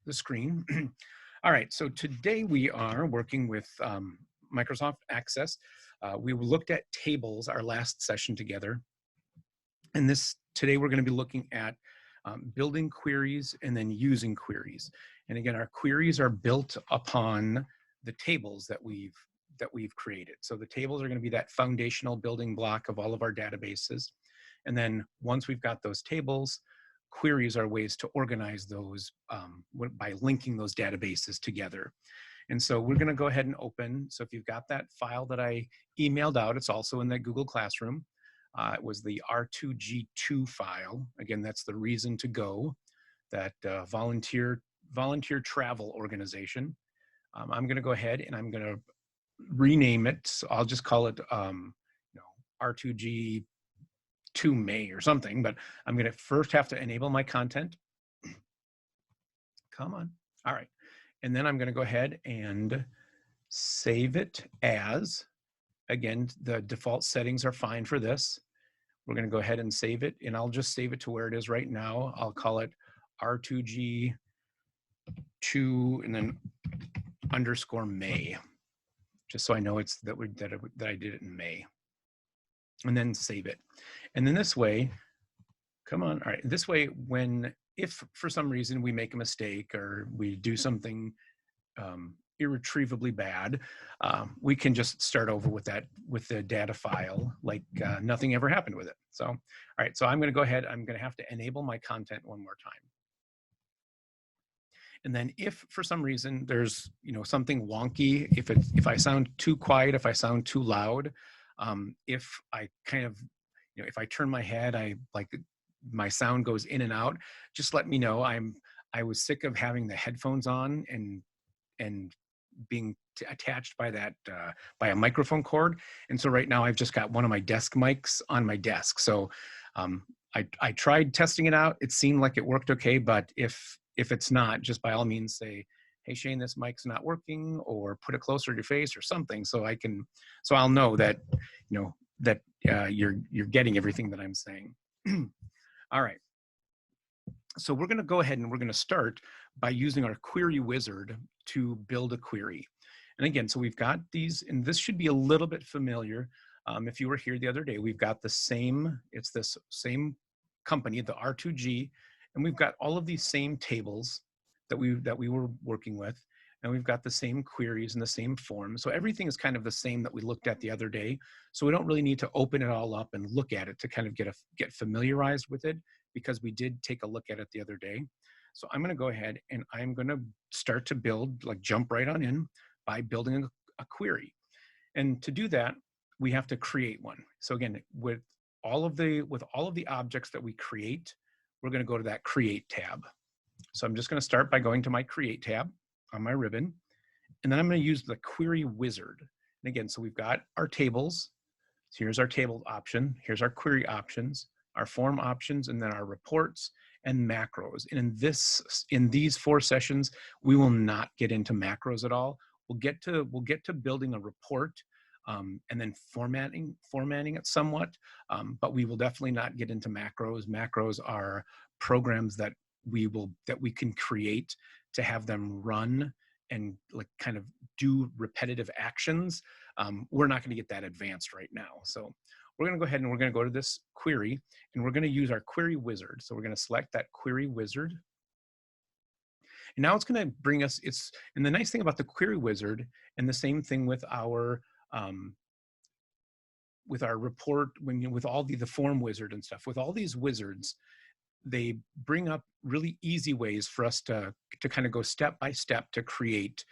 the screen. All right, so today we are working with Microsoft Access. We looked at tables our last session together. And today we're going to be looking at building queries and then using queries. And again, our queries are built upon the tables that we've created. So the tables are going to be that foundational building block of all of our databases. And then once we've got those tables, queries are ways to organize those by linking those databases together. And so we're going to go ahead and open. So if you've got that file that I emailed out, it's also in that Google Classroom. It was the R2G2 file. Again, that's the Reason to Go, that volunteer travel organization. I'm going to go ahead and I'm going to rename it. So I'll just call it R2G2 May or something, but I'm going to first have to enable my content. Come on. All right. And then I'm going to go ahead and save it as, again, the default settings are fine for this. We're going to go ahead and save it, and I'll just save it to where it is right now. I'll call it R2G2 and then underscore May, just so I know it's that I did it in May. And then save it. And then this way, come on, all right, this way if for some reason we make a mistake or we do something irretrievably bad, we can just start over with the data file like nothing ever happened with it. So, all right, so I'm going to go ahead. I'm going to have to enable my content one more time. And then if for some reason there's something wonky, if I sound too quiet, if I sound too loud, if I kind of if I turn my head, my sound goes in and out, just let me know. I was sick of having the headphones on and being attached by a microphone cord. And so right now I've just got one of my desk mics on my desk. So I tried testing it out. It seemed like it worked okay, but if it's not, just by all means say, hey Shane, this mic's not working, or put it closer to your face or something, so I'll know that you're getting everything that I'm saying. All right. So we're going to go ahead and we're going to start by using our query wizard to build a query. And again, so we've got these, and this should be a little bit familiar. If you were here the other day, we've got it's this same company, the R2G, and we've got all of these same tables that we were working with, and we've got the same queries and the same forms. So everything is kind of the same that we looked at the other day. So we don't really need to open it all up and look at it to kind of get familiarized with it, because we did take a look at it the other day. So I'm going to go ahead and I'm going to start to build, jump right on in by building a query. And to do that, we have to create one. So again, with all of the objects that we create, we're going to go to that Create tab. So I'm just going to start by going to my Create tab on my ribbon, and then I'm going to use the Query Wizard. And again, so we've got our tables. So here's our table option. Here's our query options, our form options, and then our reports and macros. And in these 4 sessions, we will not get into macros at all. We'll get to building a report and then formatting it somewhat, but we will definitely not get into macros. Macros are programs that we can create to have them run and kind of do repetitive actions. We're not going to get that advanced right now. So we're going to go ahead and we're going to go to this query, and we're going to use our query wizard. So we're going to select that query wizard. And now it's going to bring us, and the nice thing about the query wizard, and the same thing with our report, with all the form wizard and stuff, with all these wizards, they bring up really easy ways for us to kind of go step by step to create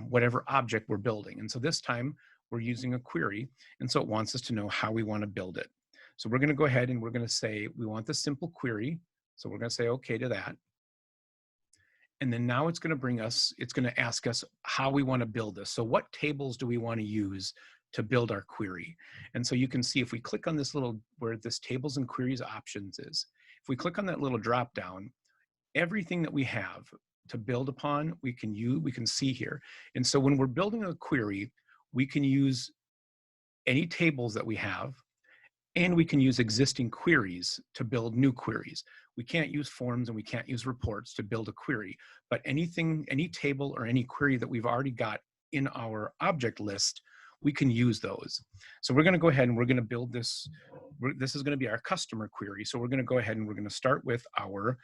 whatever object we're building. And so this time we're using a query, and so it wants us to know how we want to build it. So we're going to go ahead and we're going to say we want the simple query. So we're going to say okay to that. And then now it's going to ask us how we want to build this. So what tables do we want to use to build our query? And so you can see if we click on this where this tables and queries options is, if we click on that little drop down, everything that we have to build upon, we can see here. And so when we're building a query, we can use any tables that we have, And we can use existing queries to build new queries. We can't use forms and we can't use reports to build a query, but anything, any table or any query that we've already got in our object list, we can use those. So we're gonna go ahead and we're gonna build this. This is gonna be our customer query. So we're gonna go ahead and we're gonna start with our,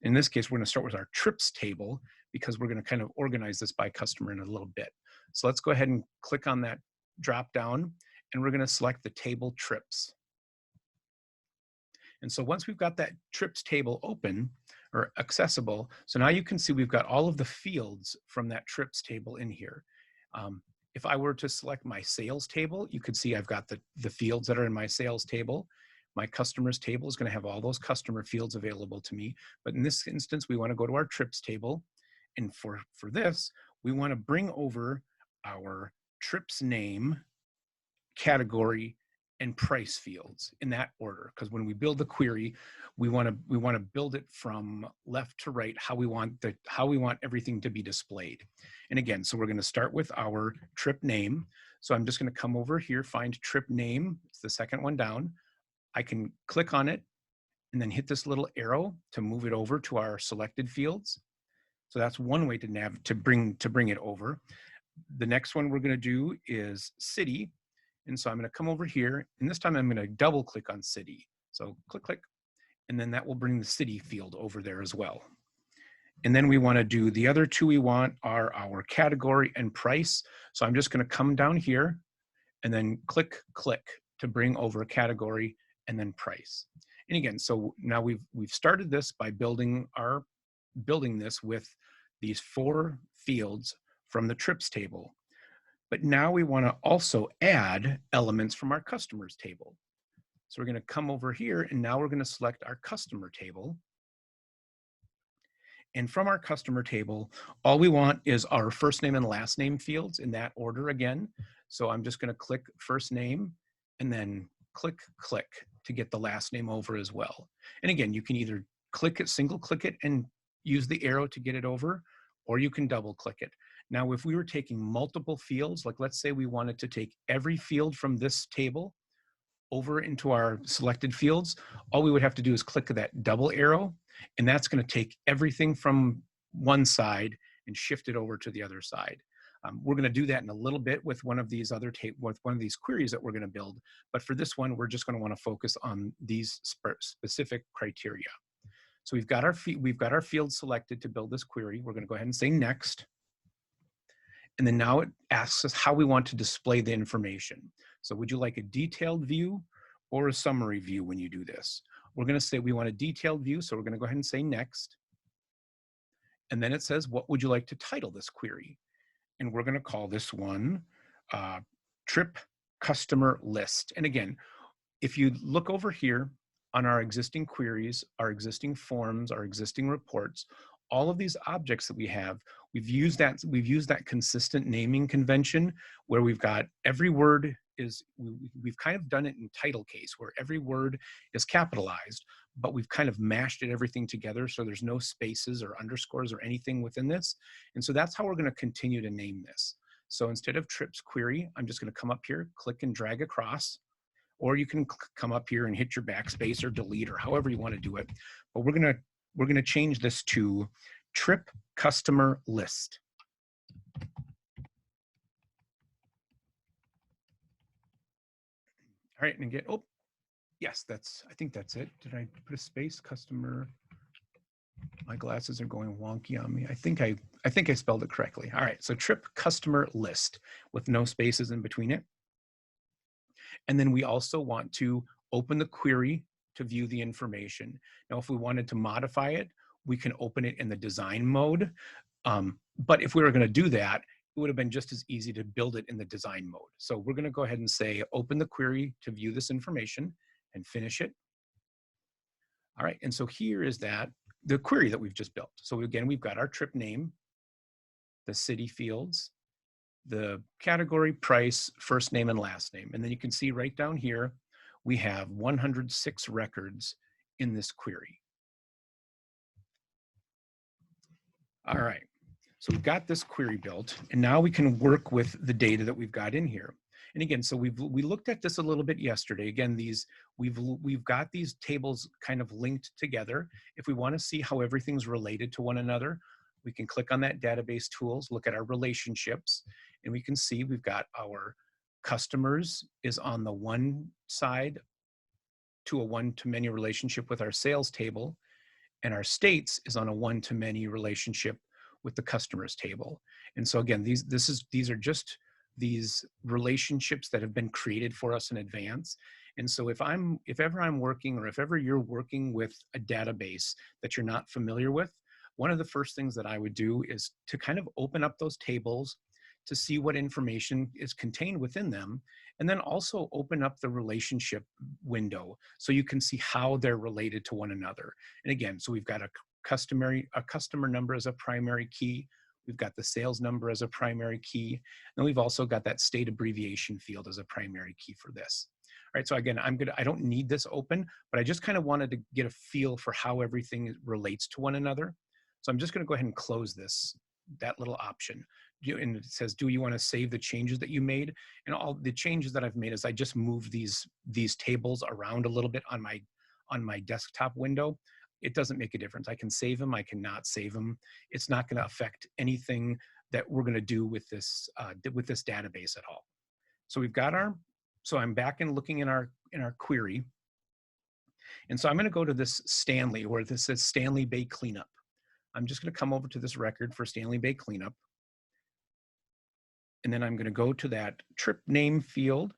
in this case, we're gonna start with our trips table because we're gonna kind of organize this by customer in a little bit. So let's go ahead and click on that drop down and we're gonna select the table trips. And so once we've got that trips table open or accessible, so now you can see we've got all of the fields from that trips table in here. If I were to select my sales table, you could see I've got the fields that are in my sales table. My customers table is going to have all those customer fields available to me. But in this instance, we want to go to our trips table. And for this, we want to bring over our trips name, category, and price fields in that order, because when we build the query, we want to build it from left to right, how we want everything to be displayed. And again, so we're going to start with our trip name. So I'm just going to come over here, find trip name. It's the second one down. I can click on it and then hit this little arrow to move it over to our selected fields. So that's one way to bring it over. The next one we're going to do is city. And so I'm going to come over here, and this time I'm going to double click on city. So click, click, and then that will bring the city field over there as well. And then we want to do the other two we want are our category and price. So I'm just going to come down here and then click, click to bring over category and then price. And again, so now we've started this by building this with these 4 fields from the trips table. But now we want to also add elements from our customers table. So we're going to come over here and now we're going to select our customer table. And from our customer table, all we want is our first name and last name fields in that order again. So I'm just going to click first name and then click, click to get the last name over as well. And again, you can either click it, single click it and use the arrow to get it over, or you can double click it. Now, if we were taking multiple fields, like let's say we wanted to take every field from this table over into our selected fields, all we would have to do is click that double arrow, and that's going to take everything from one side and shift it over to the other side. We're going to do that in a little bit with one of these queries that we're going to build, but for this one, we're just going to want to focus on these specific criteria. So we've got our fields selected to build this query. We're going to go ahead and say next. And then now it asks us how we want to display the information. So would you like a detailed view or a summary view when you do this? We're going to say we want a detailed view, so we're going to go ahead and say next. And then it says, what would you like to title this query? And we're going to call this one trip customer list. And again, if you look over here on our existing queries, our existing forms, our existing reports, all of these objects that we have, we've used that consistent naming convention where we've got every word is, we've kind of done it in title case where every word is capitalized, but we've kind of mashed everything together so there's no spaces or underscores or anything within this. And so that's how we're going to continue to name this. So instead of trips query, I'm just going to come up here, click and drag across, or you can come up here and hit your backspace or delete or however you want to do it. But we're going to change this to trip customer list. All right, and again, oh, yes, I think that's it. Did I put a space? Customer, my glasses are going wonky on me. I think I spelled it correctly. All right, so trip customer list with no spaces in between it. And then we also want to open the query to view the information. Now, if we wanted to modify it, we can open it in the design mode. But if we were going to do that, it would have been just as easy to build it in the design mode. So we're going to go ahead and say, open the query to view this information and finish it. All right, and so here is the query that we've just built. So again, we've got our trip name, the city fields, the category, price, first name, and last name. And then you can see right down here, we have 106 records in this query. All right, so we've got this query built, and now we can work with the data that we've got in here. And again, so we looked at this a little bit yesterday. Again, we've got these tables kind of linked together. If we want to see how everything's related to one another, we can click on that database tools, look at our relationships, and we can see we've got our customers is on the one side to a one-to-many relationship with our sales table, and our states is on a one-to-many relationship with the customers table. And so again, these are just these relationships that have been created for us in advance. And so if ever I'm working, or if ever you're working with a database that you're not familiar with, one of the first things that I would do is to kind of open up those tables to see what information is contained within them, and then also open up the relationship window so you can see how they're related to one another. And again, so we've got a customer number as a primary key. We've got the sales number as a primary key. And we've also got that state abbreviation field as a primary key for this. All right, so again, I don't need this open, but I just kind of wanted to get a feel for how everything relates to one another. So I'm just gonna go ahead and close that little option. And it says, do you want to save the changes that you made? And all the changes that I've made is I just moved these tables around a little bit on my desktop window. It doesn't make a difference. I can save them, I cannot save them. It's not going to affect anything that we're going to do with this database at all. So we've got so I'm back and looking in our query. And so I'm going to go to this Stanley, where this says Stanley Bay Cleanup. I'm just going to come over to this record for Stanley Bay Cleanup. And then I'm going to go to that trip name field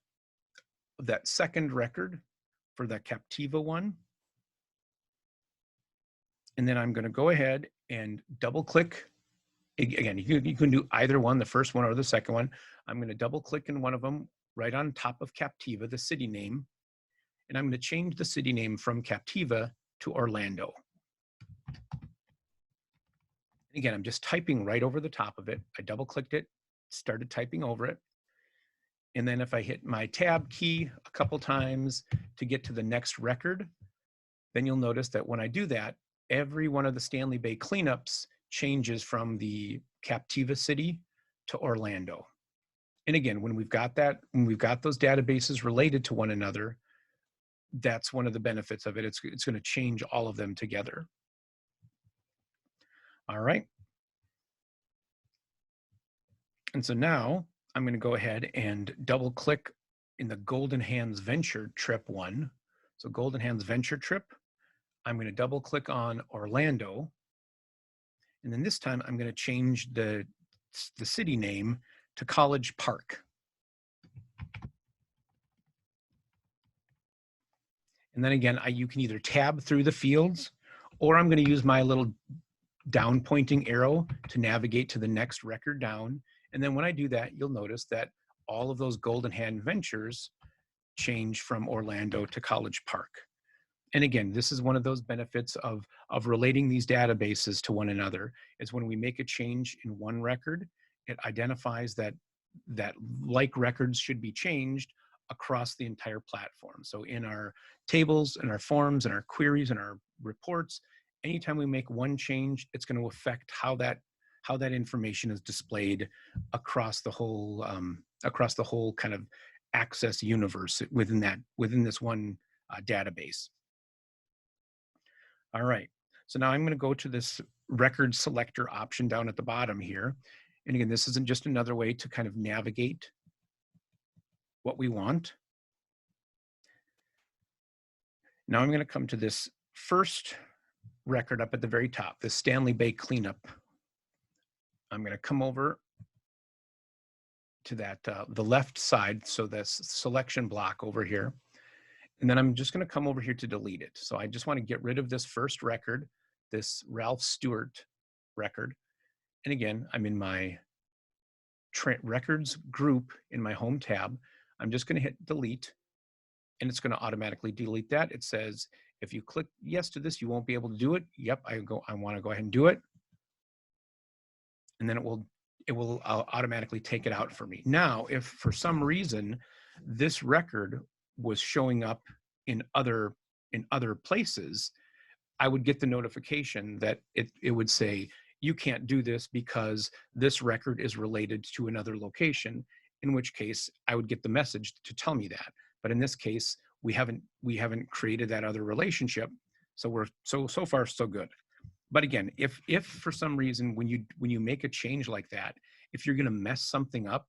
of that second record for the Captiva one. And then I'm going to go ahead and double click. Again, you can do either one, the first one or the second one. I'm going to double click in one of them right on top of Captiva, the city name. And I'm going to change the city name from Captiva to Orlando. Again, I'm just typing right over the top of it. I double clicked it, started typing over it. And then if I hit my tab key a couple times to get to the next record, then you'll notice that when I do that, every one of the Stanley Bay cleanups changes from the Captiva city to Orlando. And again, when we've got those databases related to one another, that's one of the benefits of it. It's going to change all of them together. All right. And so now I'm going to go ahead and double click in the Golden Hands Venture Trip one. So Golden Hands Venture Trip, I'm going to double click on Orlando. And then this time I'm going to change the city name to College Park. And then again, you can either tab through the fields, or I'm going to use my little down pointing arrow to navigate to the next record down. And then when I do that, you'll notice that all of those Golden Hand Ventures change from Orlando to College Park. And again, this is one of those benefits of relating these databases to one another, is when we make a change in one record, it identifies that like records should be changed across the entire platform. So in our tables, in our forms, in our queries, in our reports, anytime we make one change, it's going to affect how that information is displayed across the whole kind of access universe within this one database. All right, so now I'm going to go to this record selector option down at the bottom here. And again, this isn't just another way to kind of navigate what we want. Now I'm going to come to this first record up at the very top, the Stanley Bay Cleanup. I'm going to come over to that the left side, so this selection block over here. And then I'm just going to come over here to delete it. So I just want to get rid of this first record, this Ralph Stewart record. And again, I'm in my records group in my home tab. I'm just going to hit delete, and it's going to automatically delete that. It says, if you click yes to this, you won't be able to do it. Yep, I want to go ahead and do it. And then it will automatically take it out for me. Now, if for some reason this record was showing up in other places, I would get the notification that it would say, you can't do this because this record is related to another location, in which case I would get the message to tell me that. But in this case, we haven't created that other relationship. So we're so far so good. But again, if for some reason when you make a change like that, if you're going to mess something up,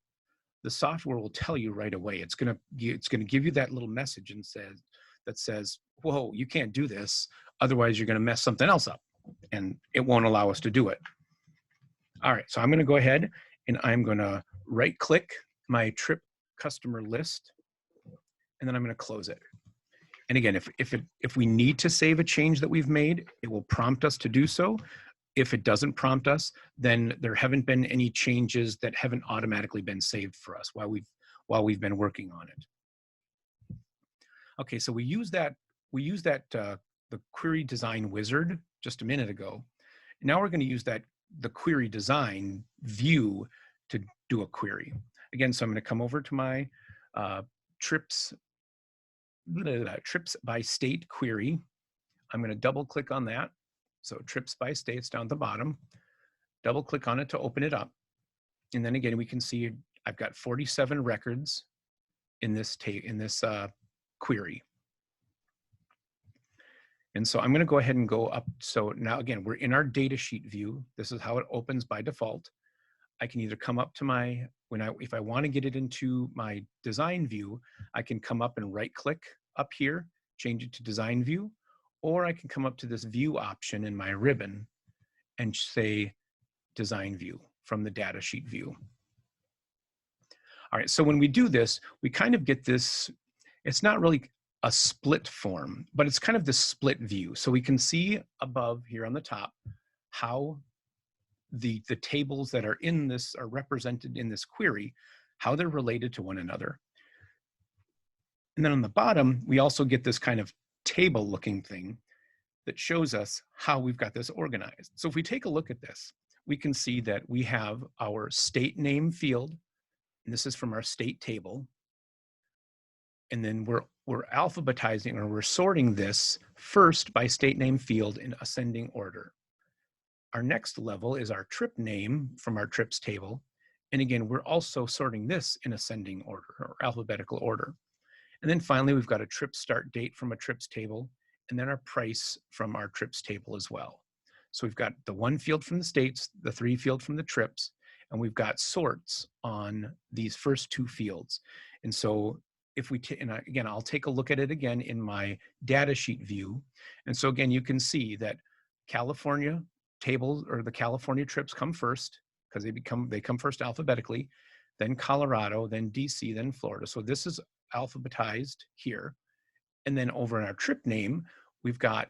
the software will tell you right away. It's going to give you that little message and says, whoa, you can't do this, otherwise you're going to mess something else up, and it won't allow us to do it. All right, so I'm going to go ahead and I'm going to right click my trip customer list, and then I'm going to close it. And again, if we need to save a change that we've made, it will prompt us to do so. If it doesn't prompt us, then there haven't been any changes that haven't automatically been saved for us while we've been working on it. Okay, so we use that the query design wizard just a minute ago. Now we're going to use the query design view to do a query. Again, so I'm going to come over to my trips by state query. I'm going to double click on that. So trips by states down at the bottom, double click on it to open it up. And then again, we can see I've got 47 records in this query. And so I'm going to go ahead and go up. So now again, we're in our data sheet view. This is how it opens by default. I can either come up to if I want to get it into my design view, I can come up and right click up here, change it to design view, or I can come up to this view option in my ribbon and say design view from the data sheet view. All right, so when we do this, we kind of get this, it's not really a split form, but it's kind of this split view. So we can see above here on the top how the tables that are in this are represented in this query, how they're related to one another. And then on the bottom, we also get this kind of table looking thing that shows us how we've got this organized. So if we take a look at this, we can see that we have our state name field, and this is from our state table. And then we're alphabetizing, or we're sorting this first by state name field in ascending order. Our next level is our trip name from our trips table. And again, we're also sorting this in ascending order or alphabetical order. And then finally, we've got a trip start date from a trips table, and then our price from our trips table as well. So we've got the 1 field from the states, the 3 field from the trips, and we've got sorts on these first 2 fields. And so if we, and again, I'll take a look at it again in my data sheet view. And so again, you can see that California tables, or the California trips, come first because they come first alphabetically, then Colorado, then DC, then Florida. So this is alphabetized here. And then over in our trip name, we've got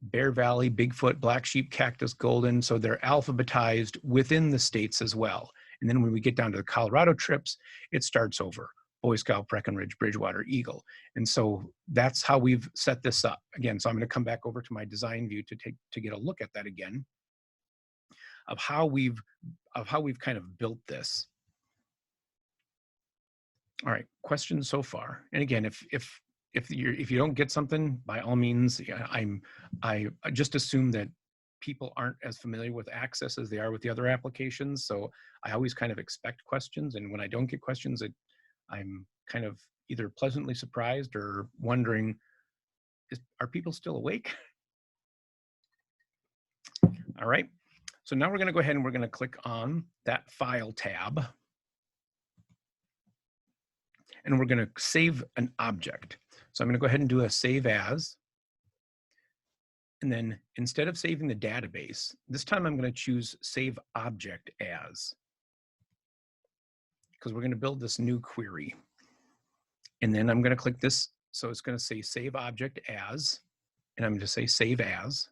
Bear Valley, Bigfoot, Black Sheep, Cactus, Golden. So they're alphabetized within the states as well. And then when we get down to the Colorado trips, it starts over. Boy Scout, Breckenridge, Bridgewater, Eagle. And so that's how we've set this up. Again, so I'm going to come back over to my design view to get a look at that again, of how we've kind of built this. All right, questions so far? And again, if you don't get something, by all means, I just assume that people aren't as familiar with Access as they are with the other applications. So I always kind of expect questions, and when I don't get questions, I'm kind of either pleasantly surprised or wondering, are people still awake? All right, so now we're going to go ahead and we're going to click on that File tab. And we're going to save an object. So I'm going to go ahead and do a save as. And then instead of saving the database, this time I'm going to choose save object as, because we're going to build this new query. And then I'm going to click this. So it's going to say save object as, and I'm going to say save as.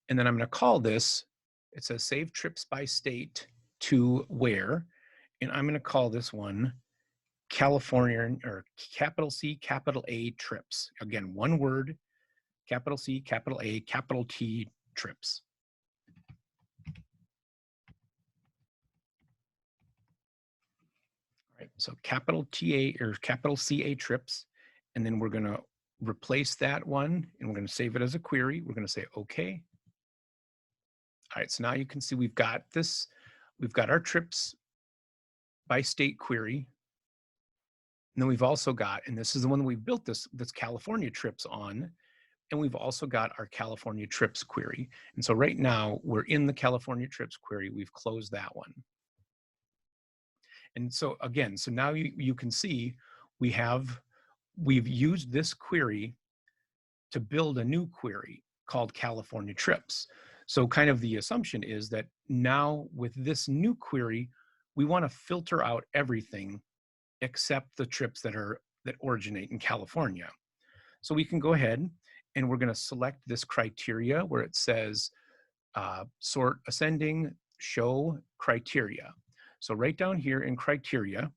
And then I'm going to call this, it says save trips by state to where, and I'm going to call this one California, or capital C, capital A trips. Again, one word, capital C, capital A, capital T trips. All right, so capital TA or capital CA trips, and then we're going to replace that one, and we're going to save it as a query. We're going to say okay. All right, so now you can see we've got this, we've got our trips by state query. And then we've also got, and this is the one that we built this California trips on, and we've also got our California trips query. And so right now we're in the California trips query. We've closed that one. And so again, so now you can see we've used this query to build a new query called California trips. So kind of the assumption is that now with this new query, we want to filter out everything except the trips that originate in California. So we can go ahead and we're going to select this criteria where it says sort ascending, show criteria. So right down here in criteria,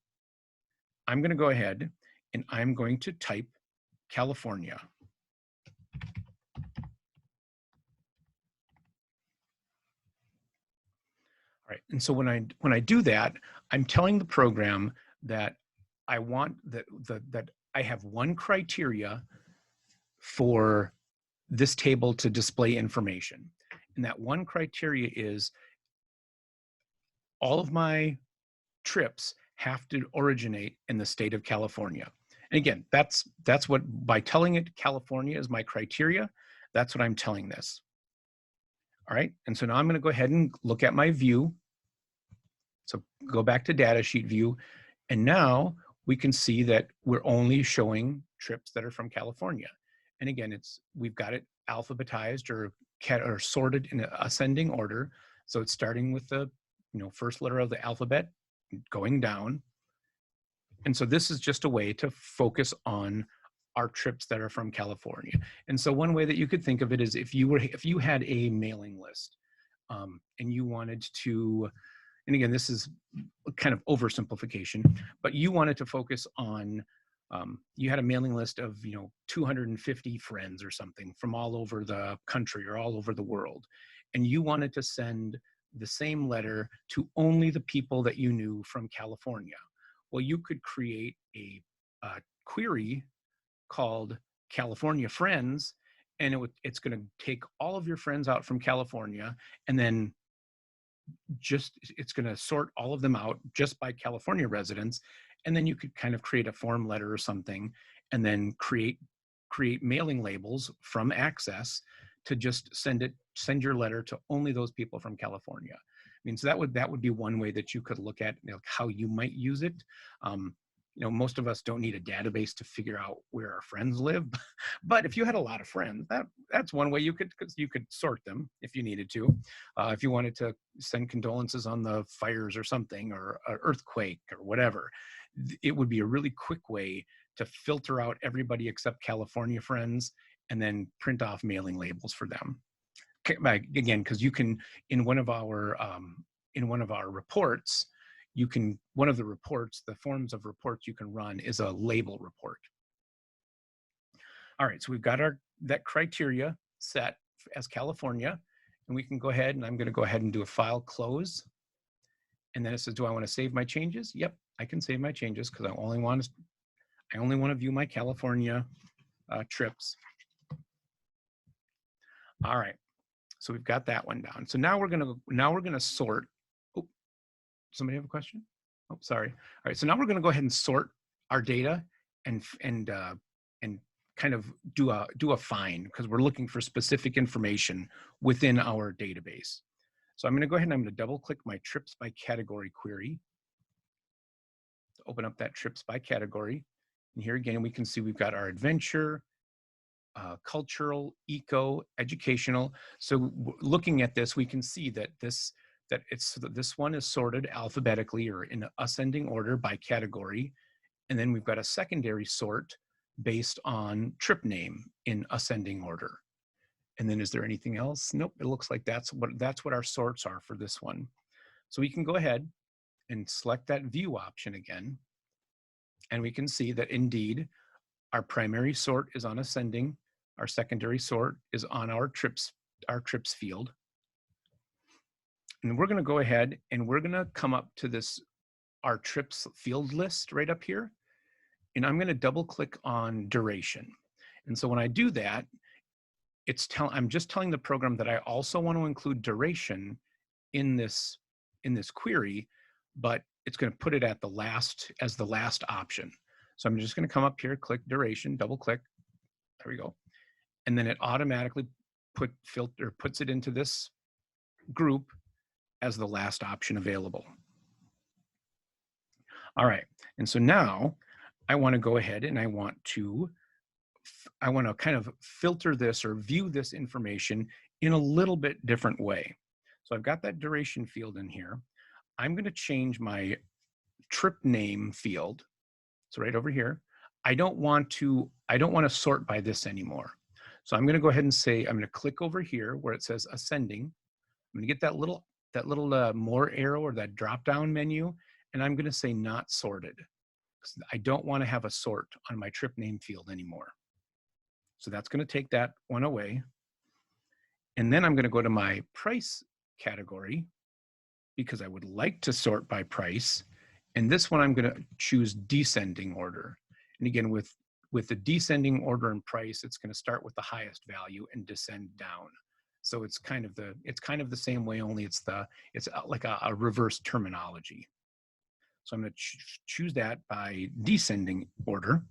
I'm going to go ahead and I'm going to type California. All right, and so when I do that, I'm telling the program that I want that I have one criteria for this table to display information. And that one criteria is all of my trips have to originate in the state of California. And again, that's what, by telling it California is my criteria, that's what I'm telling this. All right, and so now I'm gonna go ahead and look at my view. So go back to data sheet view, and now we can see that we're only showing trips that are from California. And again, we've got it alphabetized or sorted in ascending order. So it's starting with the first letter of the alphabet, going down. And so this is just a way to focus on our trips that are from California. And so one way that you could think of it is if you had a mailing list and you wanted to, and again, this is kind of oversimplification, but you wanted to focus on, you had a mailing list of 250 friends or something from all over the country or all over the world, and you wanted to send the same letter to only the people that you knew from California. Well, you could create a query called California Friends, and it's going to take all of your friends out from California, and then it's going to sort all of them out just by California residents, and then you could kind of create a form letter or something, and then create mailing labels from Access to just send your letter to only those people from California. I mean, so that would be one way that you could look at how you might use it. Most of us don't need a database to figure out where our friends live, but if you had a lot of friends, that's one way you could sort them if you needed to. If you wanted to send condolences on the fires or something, or an earthquake or whatever, it would be a really quick way to filter out everybody except California friends and then print off mailing labels for them. Again, because you can, in one of our reports, one of the reports, the forms of reports you can run is a label report. All right, so we've got that criteria set as California, and we can go ahead, and I'm going to go ahead and do a file close. And then it says, do I want to save my changes? Yep, I can save my changes because I only want to view my California trips. All right, so we've got that one down. So now we're gonna sort. Oh, somebody have a question? Oh, sorry. All right, so now we're gonna go ahead and sort our data and kind of do a find, because we're looking for specific information within our database. So I'm gonna go ahead and I'm gonna double click my trips by category query to open up that trips by category. And here again, we can see we've got our adventure, cultural, eco, educational. So looking at this, we can see that this one is sorted alphabetically or in ascending order by category. And then we've got a secondary sort based on trip name in ascending order. And then is there anything else? Nope, it looks like that's what our sorts are for this one. So we can go ahead and select that view option again. And we can see that indeed our primary sort is on ascending, our secondary sort is on our trips field. And we're going to go ahead and we're going to come up to our trips field list right up here. And I'm going to double click on duration. And so when I do that, I'm just telling the program that I also want to include duration in this query, but it's going to put it at the last, as the last option. So I'm just going to come up here, click duration, double click. There we go. And then it automatically puts it into this group as the last option available. All right, and so now I want to go ahead and I want to kind of filter this or view this information in a little bit different way. So I've got that duration field in here. I'm going to change my trip name field. So right over here, I don't want to sort by this anymore. So I'm going to go ahead and say, I'm going to click over here where it says ascending. I'm going to get that little more arrow or that drop down menu, and I'm going to say not sorted. I don't want to have a sort on my trip name field anymore. So that's going to take that one away. And then I'm going to go to my price category because I would like to sort by price. And this one I'm going to choose descending order. And again, with the descending order and price, it's going to start with the highest value and descend down. So it's kind of the same way, only it's like a reverse terminology. So I'm going to choose that by descending order.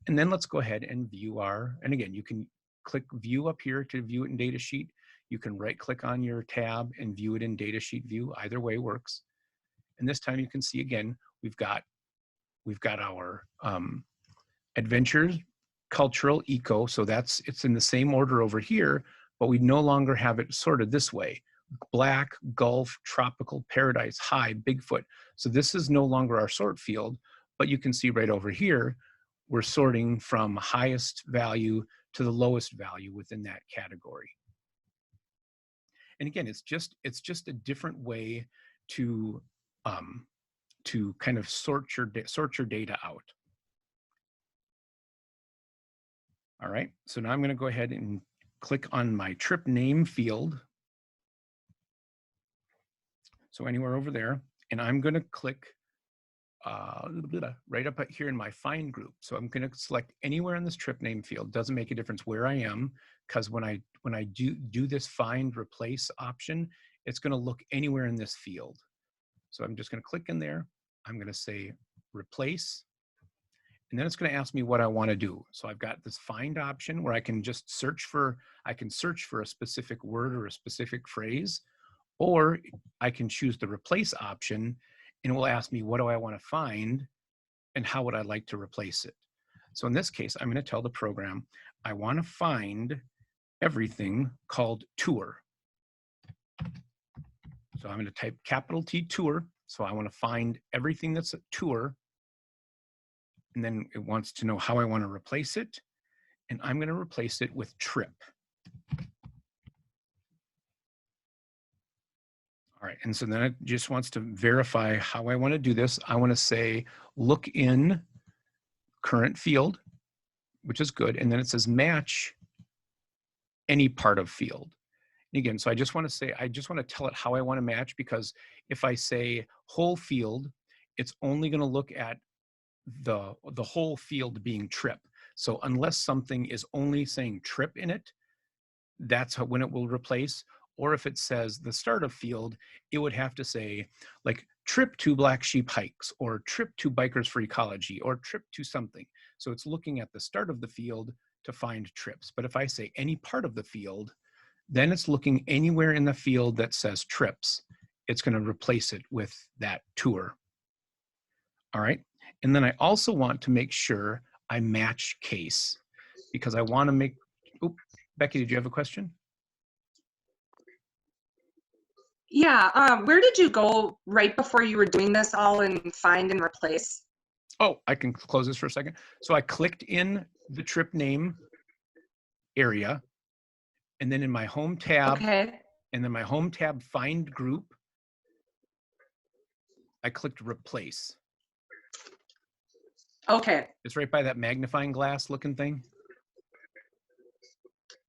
And then let's go ahead and view and again, you can click view up here to view it in datasheet. You can right click on your tab and view it in datasheet view. Either way works. And this time you can see again, we've got our adventures, cultural, eco. So it's in the same order over here, but we no longer have it sorted this way. Black, Gulf, Tropical, Paradise, High, Bigfoot. So this is no longer our sort field, but you can see right over here, we're sorting from highest value to the lowest value within that category. And again, it's just a different way to kind of sort your data out. All right, so now I'm going to go ahead and click on my trip name field. So anywhere over there, and I'm going to click right up here in my find group. So I'm going to select anywhere in this trip name field. Doesn't make a difference where I am, because when I do this find replace option, it's going to look anywhere in this field. So I'm just going to click in there. I'm going to say replace, and then it's going to ask me what I want to do. So I've got this find option where I can just search for a specific word or a specific phrase, or I can choose the replace option, and it will ask me what do I want to find and how would I like to replace it. So in this case, I'm going to tell the program I want to find everything called tour. So I'm going to type capital T tour. So I want to find everything that's a tour. And then it wants to know how I want to replace it. And I'm going to replace it with trip. All right, and so then it just wants to verify how I want to do this. I want to say, look in current field, which is good. And then it says match any part of field. And again, so I just want to tell it how I want to match, because if I say whole field, it's only going to look at the whole field being trip. So unless something is only saying trip in it, that's when it will replace. Or if it says the start of field, it would have to say like trip to Black Sheep Hikes, or trip to Bikers for Ecology, or trip to something. So it's looking at the start of the field to find trips. But if I say any part of the field, then it's looking anywhere in the field that says trips. It's going to replace it with that tour. All right. And then I also want to make sure I match case, because I want to make, oops, Becky, did you have a question? Yeah, where did you go right before you were doing this all in find and replace? Oh, I can close this for a second. So I clicked in the trip name area, and then in my home tab, okay. And then my home tab find group, I clicked replace. Okay. It's right by that magnifying glass looking thing.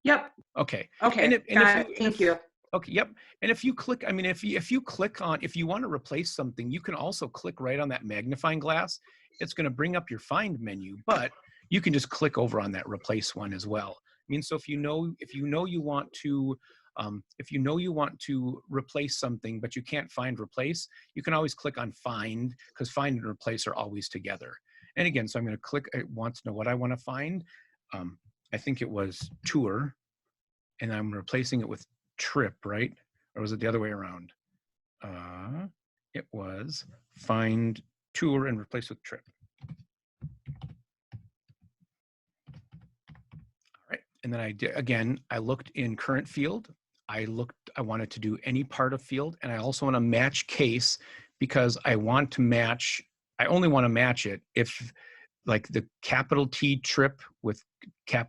Yep. Okay. Okay. Thank you. Okay. Yep. And if you click, I mean, if you click on, if you want to replace something, you can also click right on that magnifying glass. It's going to bring up your find menu, but you can just click over on that replace one as well. I mean, so if you know you want to If you know you want to replace something, but you can't find replace, you can always click on find, because find and replace are always together. And again, so I'm going to click, I want to know what I want to find. I think it was tour, and I'm replacing it with trip, right? Or was it the other way around? It was find tour and replace with trip. All right, and then I did, again, I looked in current field. I wanted to do any part of field, and I also want to match case, because I want to match, I only want to match it if like the capital T trip with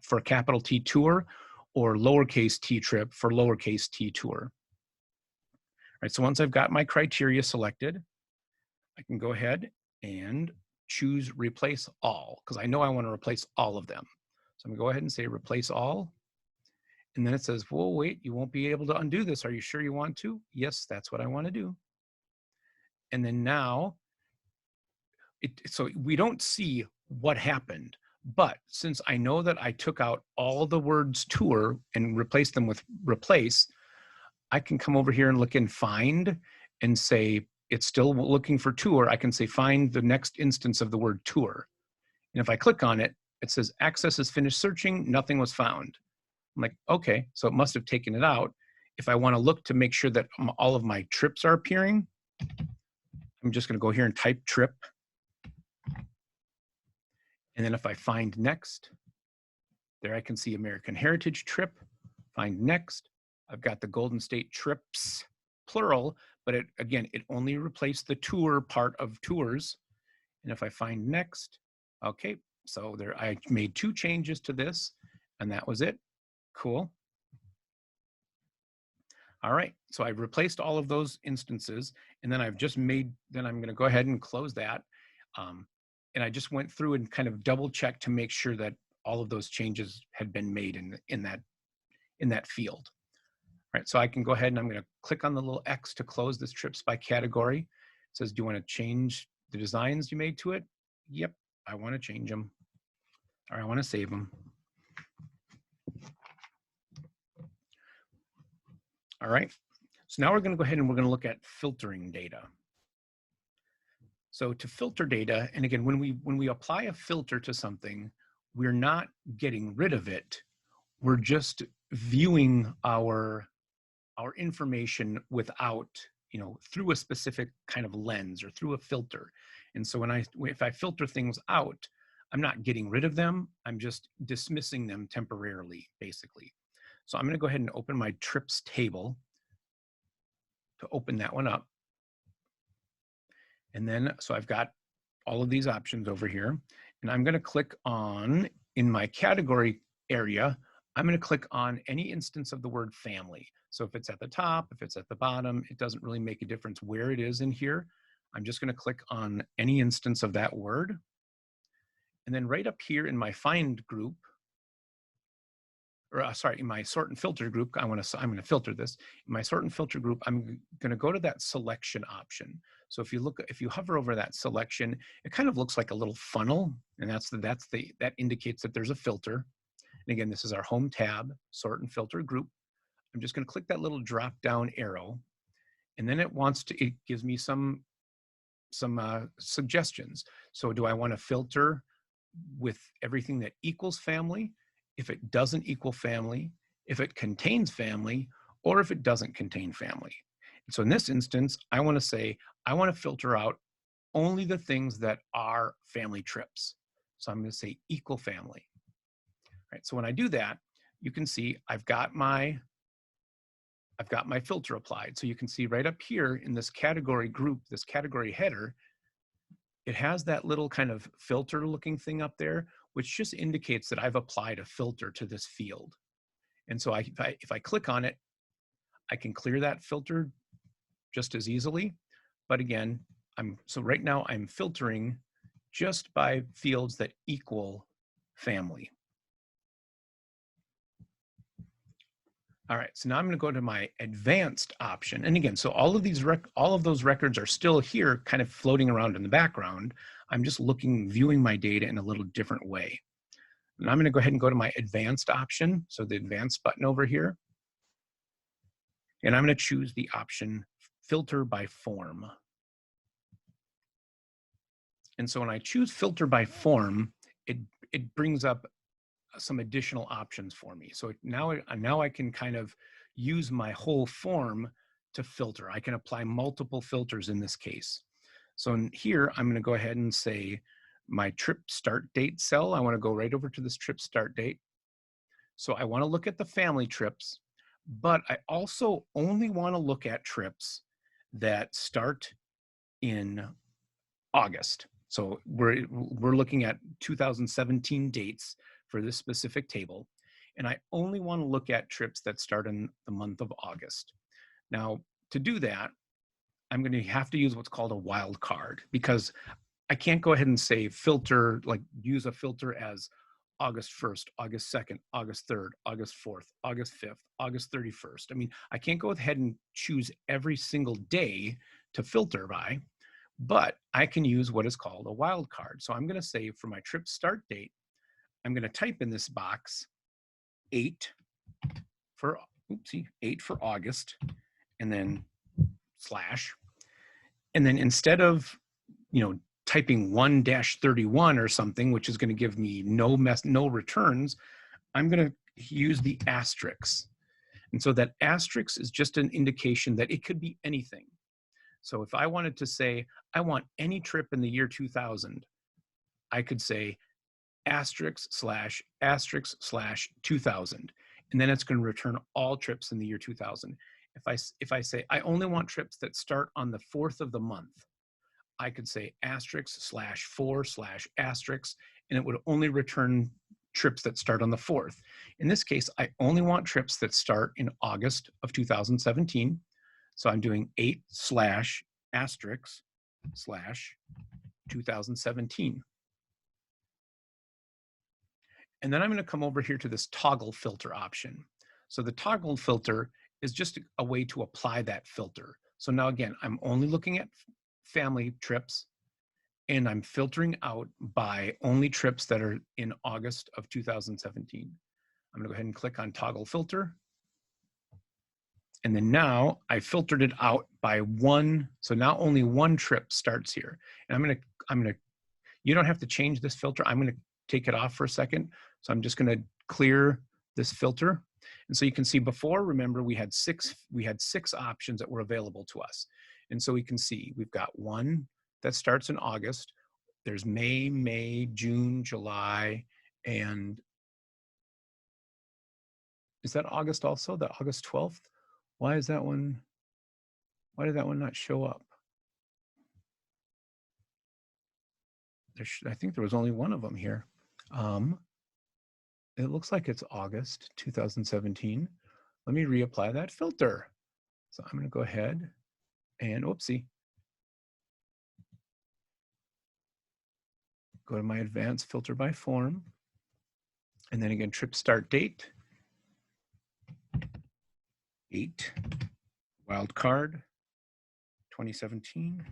for capital T tour, or lowercase t trip for lowercase t tour. All right, so once I've got my criteria selected, I can go ahead and choose replace all, because I know I want to replace all of them. So I'm gonna go ahead and say replace all. And then it says, whoa, wait, you won't be able to undo this. Are you sure you want to? Yes, that's what I want to do. And then now, so we don't see what happened, but since I know that I took out all the words tour and replaced them with replace, I can come over here and look in find and say, it's still looking for tour. I can say find the next instance of the word tour. And if I click on it, it says access is finished searching, nothing was found. I'm like, okay, so it must have taken it out. If I want to look to make sure that all of my trips are appearing, I'm just going to go here and type trip. And then if I find next, there I can see American Heritage trip, find next. I've got the Golden State trips, plural, but it, again, it only replaced the tour part of tours. And if I find next, okay, so there I made 2 changes to this, and that was it. Cool. All right, so I've replaced all of those instances, and then I've just made, then I'm going to go ahead and close that. And I just went through and kind of double checked to make sure that all of those changes had been made in that field. All right, so I can go ahead and I'm going to click on the little X to close this trips by category. It says, do you want to change the designs you made to it? Yep, I want to change them, or I want to save them. All right, so now we're going to go ahead and we're going to look at filtering data. So to filter data, and again, when we apply a filter to something, we're not getting rid of it. We're just viewing our information without, through a specific kind of lens or through a filter. And so if I filter things out, I'm not getting rid of them. I'm just dismissing them temporarily, basically. So I'm going to go ahead and open my trips table to open that one up. And then, so I've got all of these options over here, and I'm going to click on, in my category area, I'm going to click on any instance of the word family. So if it's at the top, if it's at the bottom, it doesn't really make a difference where it is in here. I'm just going to click on any instance of that word. And then right up here in my find group, or sorry, in my sort and filter group, I'm going to filter this. In my sort and filter group, I'm going to go to that selection option. So if you hover over that selection, it kind of looks like a little funnel, and that indicates that there's a filter. And again, this is our home tab, sort and filter group. I'm just going to click that little drop down arrow, and then it gives me some suggestions. So do I want to filter with everything that equals family, if it doesn't equal family, if it contains family, or if it doesn't contain family? And so in this instance, I want to say, I want to filter out only the things that are family trips. So I'm going to say equal family. All right, so when I do that, you can see I've got my filter applied. So you can see right up here in this category group, this category header, it has that little kind of filter looking thing up there, which just indicates that I've applied a filter to this field. And so if I click on it, I can clear that filter just as easily. But again, so right now I'm filtering just by fields that equal family. All right, so now I'm going to go to my advanced option. And again, so all of those records are still here kind of floating around in the background. I'm just viewing my data in a little different way. And I'm going to go ahead and go to my advanced option. So the advanced button over here. And I'm going to choose the option filter by form. And so when I choose filter by form, it brings up some additional options for me. So now I can kind of use my whole form to filter. I can apply multiple filters in this case. So in here, I'm going to go ahead and say my trip start date cell. I want to go right over to this trip start date. So I want to look at the family trips, but I also only want to look at trips that start in August. So we're looking at 2017 dates for this specific table. And I only want to look at trips that start in the month of August. Now, to do that, I'm going to have to use what's called a wild card, because I can't go ahead and say filter, like use a filter as August 1st, August 2nd, August 3rd, August 4th, August 5th, August 31st. I mean, I can't go ahead and choose every single day to filter by, but I can use what is called a wild card. So I'm going to say for my trip start date, I'm going to type in this box 8 for August, and then slash. And then instead of, typing 1-31 or something, which is going to give me no returns, I'm going to use the asterisk. And so that asterisk is just an indication that it could be anything. So if I wanted to say, I want any trip in the year 2000, I could say asterisk slash 2000. And then it's going to return all trips in the year 2000. If I say, I only want trips that start on the 4th of the month, I could say asterisk slash 4 slash asterisk, and it would only return trips that start on the 4th. In this case, I only want trips that start in August of 2017. So I'm doing 8 slash asterisk slash 2017. And then I'm going to come over here to this toggle filter option. So the toggle filter is just a way to apply that filter. So now again, I'm only looking at family trips, and I'm filtering out by only trips that are in August of 2017. I'm gonna go ahead and click on toggle filter. And then now I filtered it out by one. So now only one trip starts here. And you don't have to change this filter. I'm gonna take it off for a second. So I'm just gonna clear this filter. And so you can see before, remember we had six options that were available to us. And so we can see we've got one that starts in August. There's May, June, July, and is that August also, the August 12th? Why did that one not show up? I think there was only one of them here. It looks like it's August 2017. Let me reapply that filter. So I'm gonna go ahead and whoopsie. Go to my advanced filter by form. And then again, trip start date. 8, wild card, 2017.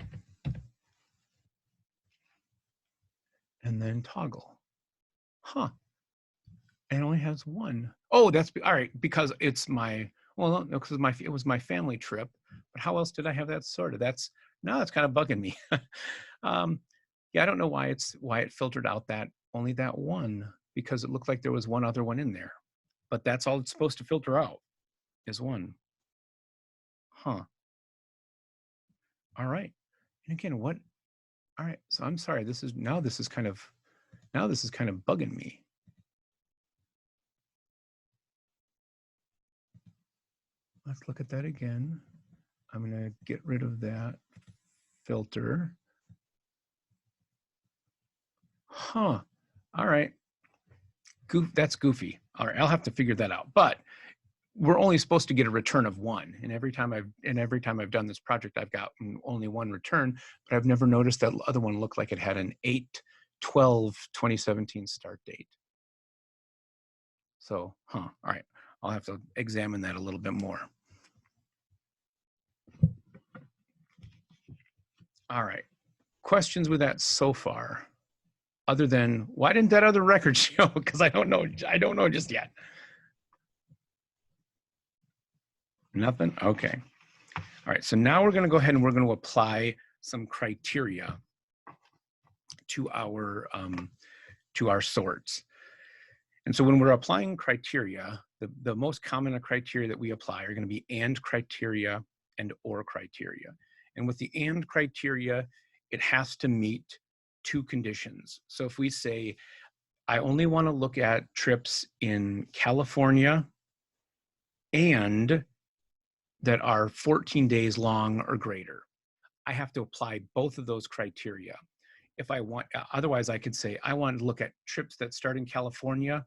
And then toggle. Huh. And it only has one. Oh, that's all right, because it's my, well, no, because it was my family trip. But how else did I have that sorted? That's kind of bugging me. Yeah, I don't know why it filtered out only that one, because it looked like there was one other one in there. But that's all it's supposed to filter out is one. Huh. All right. And again, all right, so I'm sorry, this is kind of bugging me. Let's look at that again. I'm gonna get rid of that filter. Huh, all right. That's goofy. All right, I'll have to figure that out. But we're only supposed to get a return of 1. And every time I've done this project, I've got only 1 return, but I've never noticed that other one looked like it had an 8/12/2017 start date. So, all right, I'll have to examine that a little bit more. All right, questions with that so far, other than why didn't that other record show? Because I don't know just yet. Nothing? Okay. All right, so now we're going to go ahead and we're going to apply some criteria to our sorts. And so when we're applying criteria, the most common criteria that we apply are going to be and criteria and or criteria. And with the and criteria, it has to meet two conditions. So if we say, I only want to look at trips in California and that are 14 days long or greater, I have to apply both of those criteria. If I want, otherwise I could say, I want to look at trips that start in California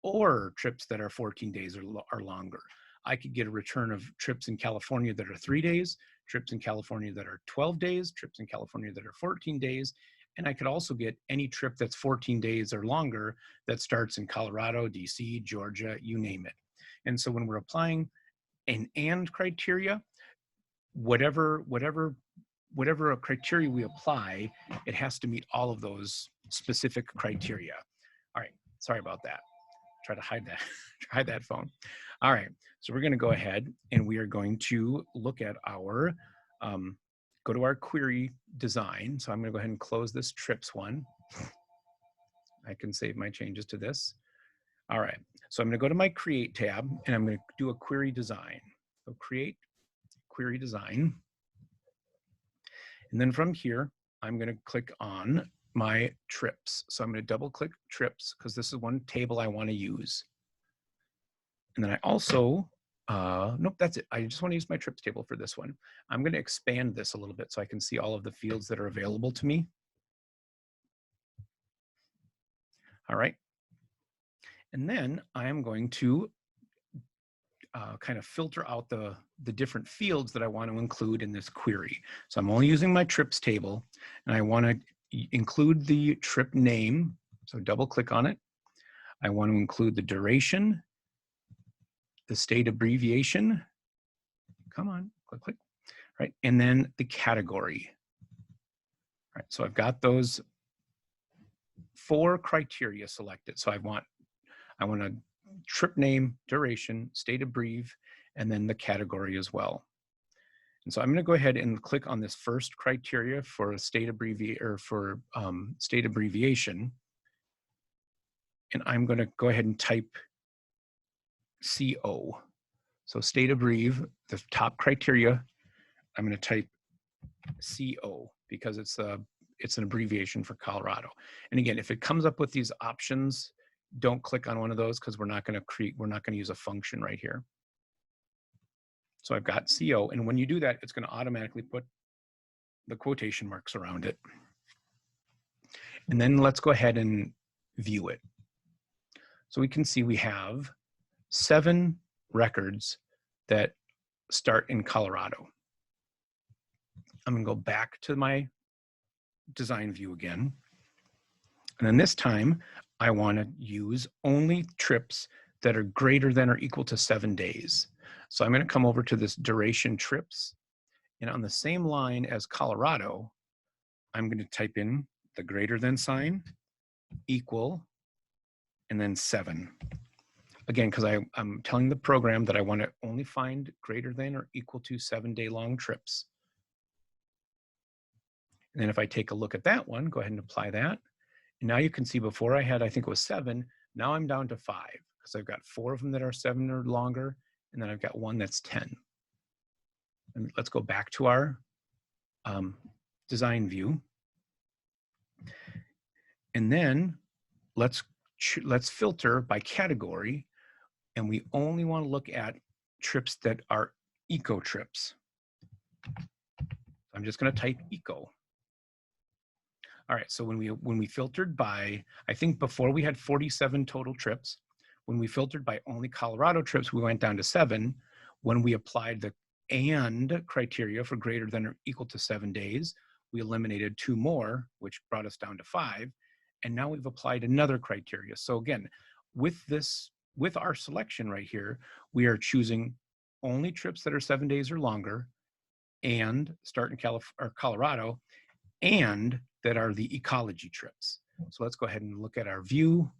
or trips that are 14 days or longer. I could get a return of trips in California that are 3 days, trips in California that are 12 days, trips in California that are 14 days, and I could also get any trip that's 14 days or longer that starts in Colorado, DC, Georgia, you name it. And so when we're applying an and criteria, whatever a criteria we apply, it has to meet all of those specific criteria. All right, sorry about that. Try to hide that, hide that phone. All right, so we're gonna go ahead and we are going to look at our, go to our query design. So I'm gonna go ahead and close this trips one. I can save my changes to this. All right, so I'm gonna go to my create tab and I'm gonna do a query design. So create query design. And then from here, I'm going to click on my trips. So I'm going to double click trips because this is one table I want to use. And then I also, nope, that's it. I just want to use my trips table for this one. I'm going to expand this a little bit so I can see all of the fields that are available to me. All right. And then I am going to kind of filter out the different fields that I want to include in this query. So I'm only using my trips table and I want to include the trip name. So double click on it. I want to include the duration, the state abbreviation. Come on, click, click, right? And then the category. All right, so I've got those 4 criteria selected. So I want a trip name, duration, state abbrev, and then the category as well. And so I'm going to go ahead and click on this first criteria for a state state abbreviation. And I'm going to go ahead and type CO. So state abbrev, the top criteria, I'm going to type CO because it's an abbreviation for Colorado. And again, if it comes up with these options, don't click on one of those because we're not going to use a function right here. So I've got CO, and when you do that, it's going to automatically put the quotation marks around it. And then let's go ahead and view it. So we can see we have 7 records that start in Colorado. I'm going to go back to my design view again. And then this time, I want to use only trips that are greater than or equal to 7 days. So I'm going to come over to this duration trips, and on the same line as Colorado, I'm going to type in the greater than sign, equal, and then 7. Again, because I'm telling the program that I want to only find greater than or equal to 7-day long trips. And then if I take a look at that one, go ahead and apply that. And now you can see before I think it was 7, now I'm down to 5 because I've got 4 of them that are 7 or longer, and then I've got 1 that's 10. And let's go back to our design view. And then let's filter by category, and we only want to look at trips that are eco trips. I'm just going to type eco. All right, so when we filtered by, I think before we had 47 total trips. When we filtered by only Colorado trips, we went down to 7. When we applied the and criteria for greater than or equal to 7 days, we eliminated 2 more, which brought us down to 5. And now we've applied another criteria. So again, with our selection right here, we are choosing only trips that are 7 days or longer and start in Colorado, and that are the ecology trips. So let's go ahead and look at our view.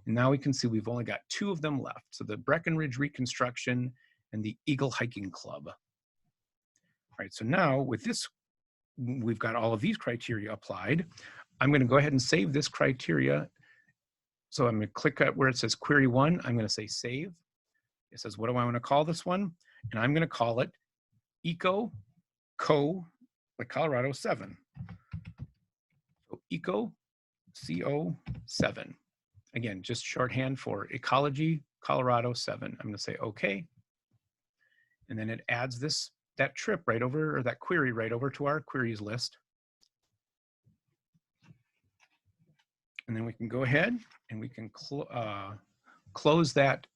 And now we can see we've only got 2 of them left. So the Breckenridge reconstruction and the Eagle Hiking Club. All right, so now with this, we've got all of these criteria applied. I'm going to go ahead and save this criteria. So I'm going to click at where it says query 1. I'm going to say save. It says, what do I want to call this one? And I'm going to call it Eco Co, like Colorado 7. So Eco CO 7. Again, just shorthand for Ecology Colorado 7. I'm going to say OK. And then it adds that trip right over, or that query right over to our queries list. And then we can go ahead and we can close that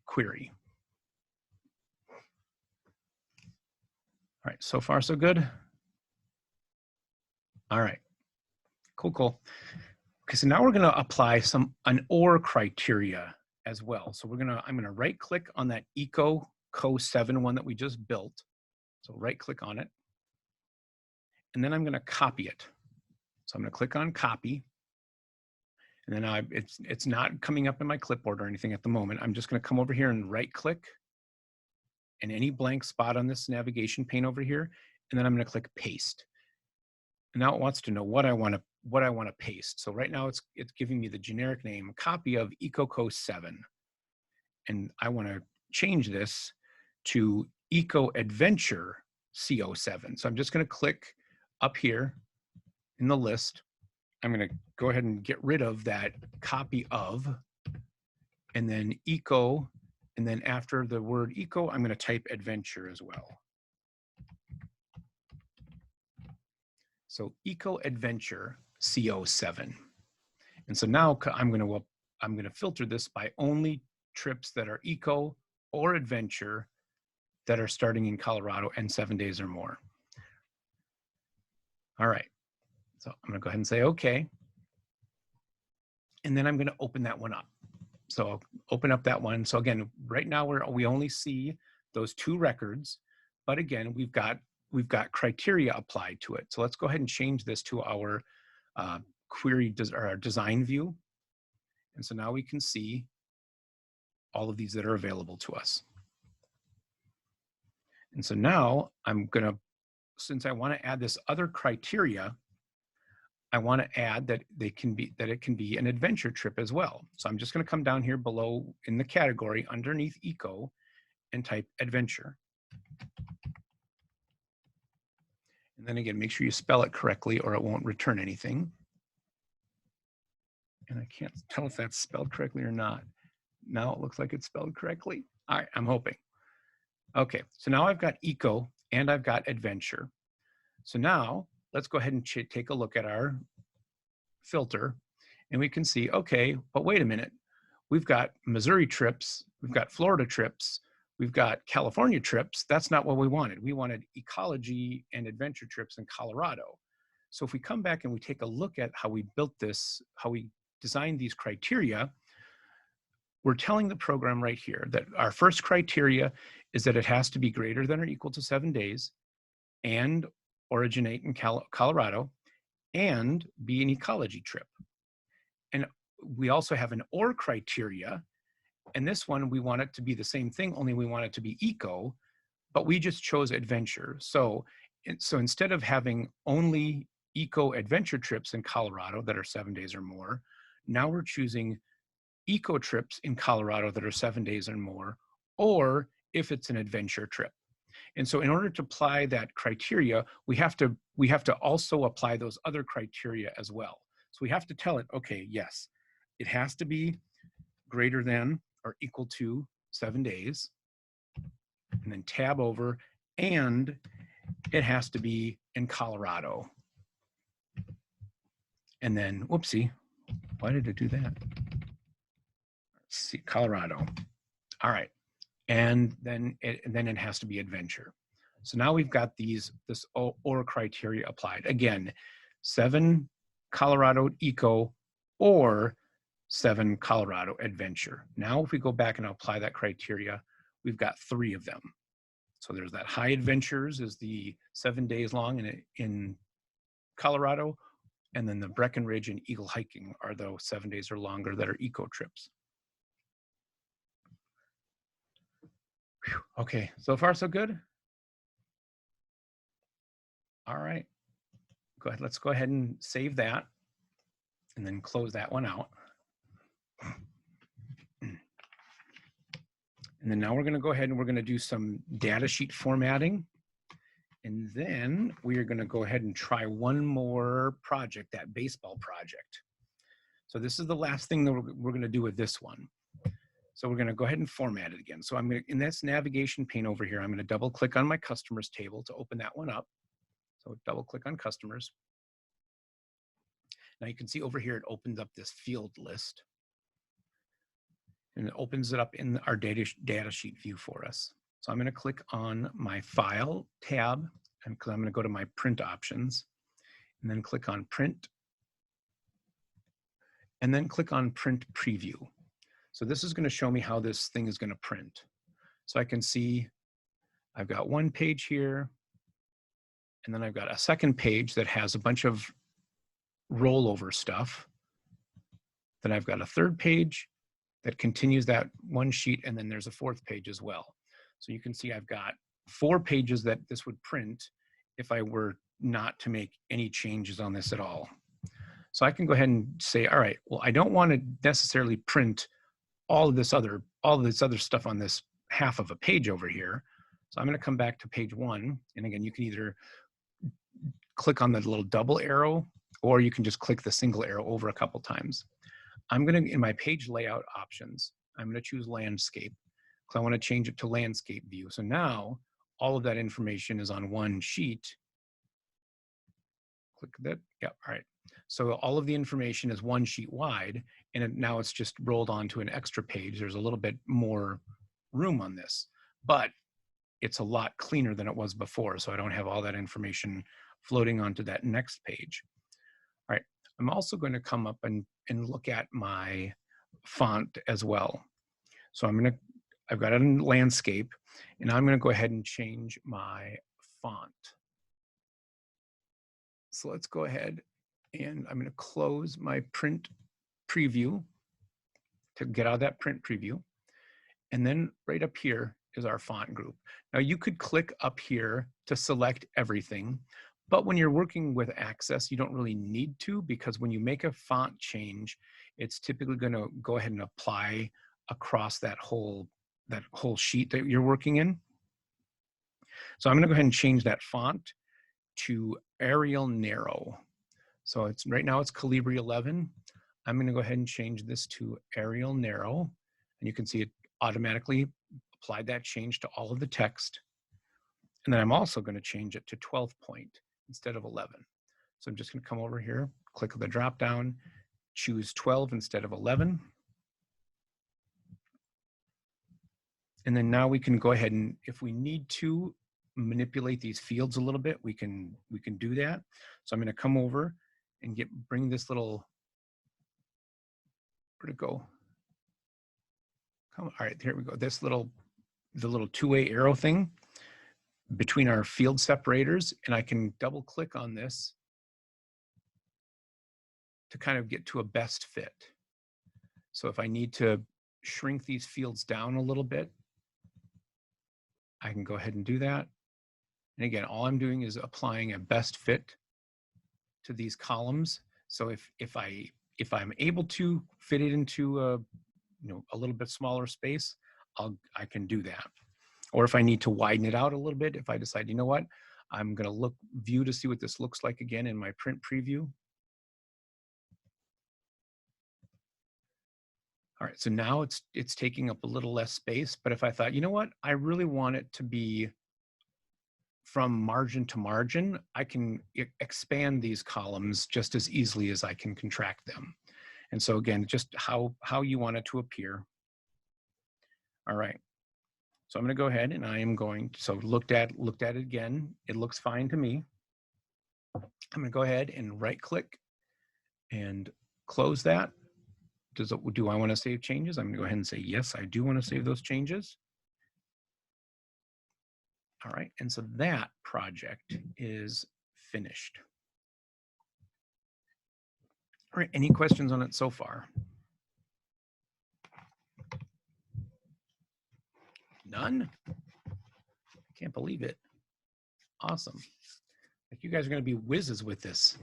query. All right, so far so good. All right, cool. Okay, so now we're gonna apply an OR criteria as well. So I'm gonna right click on that Eco Co 7 one that we just built. So right click on it. And then I'm gonna copy it. So I'm gonna click on copy. And then it's not coming up in my clipboard or anything at the moment. I'm just gonna come over here and right click and any blank spot on this navigation pane over here. And then I'm gonna click paste. And now it wants to know what I want to paste. So right now it's giving me the generic name, copy of EcoCo 7. And I want to change this to Eco Adventure CO7. So I'm just going to click up here in the list. I'm going to go ahead and get rid of that copy of, and then Eco, and then after the word Eco, I'm going to type Adventure as well. So Eco Adventure CO7. And so now I'm going to filter this by only trips that are eco or adventure that are starting in Colorado and 7 days or more. All right. So I'm going to go ahead and say okay. And then I'm going to open that one up. So I'll open up that one. So again, right now we only see those 2 records, but again, we've got criteria applied to it. So let's go ahead and change this to our query or our design view. And so now we can see all of these that are available to us. And so now since I want to add this other criteria, I want to add that it can be an adventure trip as well. So I'm just going to come down here below in the category underneath eco and type adventure. And then again, make sure you spell it correctly or it won't return anything. And I can't tell if that's spelled correctly or not. Now it looks like it's spelled correctly. All right, I'm hoping. Okay, so now I've got eco and I've got adventure. So now let's go ahead and take a look at our filter and we can see, okay, but wait a minute. We've got Missouri trips, we've got Florida trips, we've got California trips. That's not what we wanted. We wanted ecology and adventure trips in Colorado. So if we come back and we take a look at how we built this, how we designed these criteria, we're telling the program right here that our first criteria is that it has to be greater than or equal to 7 days and originate in Colorado and be an ecology trip. And we also have an OR criteria. And this one, we want it to be the same thing, only we want it to be eco, but we just chose adventure. So instead of having only eco adventure trips in Colorado that are 7 days or more, now we're choosing eco trips in Colorado that are 7 days or more, or if it's an adventure trip. And so in order to apply that criteria, we have to also apply those other criteria as well. So we have to tell it, okay, yes, it has to be greater than or equal to 7 days, and then tab over, and it has to be in Colorado. And then, whoopsie, why did it do that? Let's see, Colorado. All right, and then it has to be adventure. So now we've got this OR criteria applied. Again, 7 Colorado eco or 7 Colorado adventure. Now, if we go back and apply that criteria, we've got 3 of them. So there's that high adventures is the 7 days long in Colorado, and then the Breckenridge and Eagle hiking are the 7 days or longer that are eco trips. Whew. Okay, so far so good. All right, go ahead. Let's go ahead and save that and then close that one out. And then now we're going to go ahead and we're going to do some data sheet formatting. And then we are going to go ahead and try one more project, that baseball project. So this is the last thing that we're going to do with this one. So we're going to go ahead and format it again. So I'm going to, in this navigation pane over here, I'm going to double click on my customers table to open that one up. So double click on customers. Now you can see over here, it opens up this field list. And it opens it up in our data sheet view for us. So I'm going to click on my file tab, and I'm going to go to my print options, and then click on print, and then click on print preview. So this is going to show me how this thing is going to print. So I can see I've got one page here, and then I've got a second page that has a bunch of rollover stuff. Then I've got a third page that continues that one sheet, and then there's a fourth page as well. So you can see I've got 4 pages that this would print if I were not to make any changes on this at all. So I can go ahead and say, all right, well, I don't want to necessarily print all of this other stuff on this half of a page over here. So I'm going to come back to page 1. And again, you can either click on the little double arrow, or you can just click the single arrow over a couple times. I'm going to, in my page layout options, I'm going to choose landscape because I want to change it to landscape view. So now all of that information is on one sheet. Click that. Yeah, all right. So all of the information is one sheet wide, and now it's just rolled onto an extra page. There's a little bit more room on this, but it's a lot cleaner than it was before. So I don't have all that information floating onto that next page. All right. I'm also going to come up and look at my font as well. So I've got it in landscape, and I'm going to go ahead and change my font. So let's go ahead, and I'm going to close my print preview to get out of that print preview. And then right up here is our font group. Now you could click up here to select everything, but when you're working with Access, you don't really need to, because when you make a font change, it's typically going to go ahead and apply across that whole sheet that you're working in. So I'm going to go ahead and change that font to Arial Narrow. So it's right now it's Calibri 11. I'm going to go ahead and change this to Arial Narrow, and you can see it automatically applied that change to all of the text. And then I'm also going to change it to 12 point instead of 11. So I'm just going to come over here, click the drop down, choose 12 instead of 11. And then now we can go ahead and, if we need to manipulate these fields a little bit, we can do that. So I'm going to come over and bring this little, where'd it go? All right, here we go. The little two-way arrow thing between our field separators, and I can double click on this to kind of get to a best fit. So if I need to shrink these fields down a little bit, I can go ahead and do that. And again, all I'm doing is applying a best fit to these columns. So if I'm able to fit it into a little bit smaller space, I can do that. Or if I need to widen it out a little bit, if I decide, you know what, I'm going to view to see what this looks like again in my print preview. All right, so now it's taking up a little less space, but if I thought, you know what, I really want it to be from margin to margin, I can expand these columns just as easily as I can contract them. And so again, just how you want it to appear. All right, so I'm going to go ahead and I am going, so looked at it again, it looks fine to me. I'm going to go ahead and right click and close that. Do I want to save changes? I'm going to go ahead and say, yes, I do want to save those changes. All right, and so that project is finished. All right, any questions on it so far? None? I can't believe it. Awesome. Like you guys are going to be whizzes with this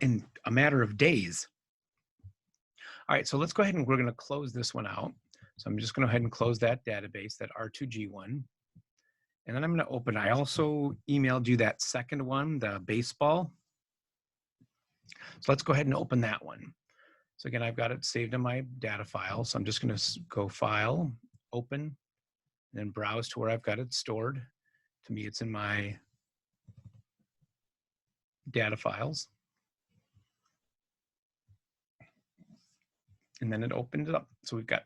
in a matter of days. All right, so let's go ahead and we're going to close this one out. So I'm just going to go ahead and close that database, that R2G one. And then I'm going to open, I also emailed you that second one, the baseball. So let's go ahead and open that one. So again, I've got it saved in my data file. So I'm just going to go File, Open, and then browse to where I've got it stored. To me, it's in my data files. And then it opened it up. So we've got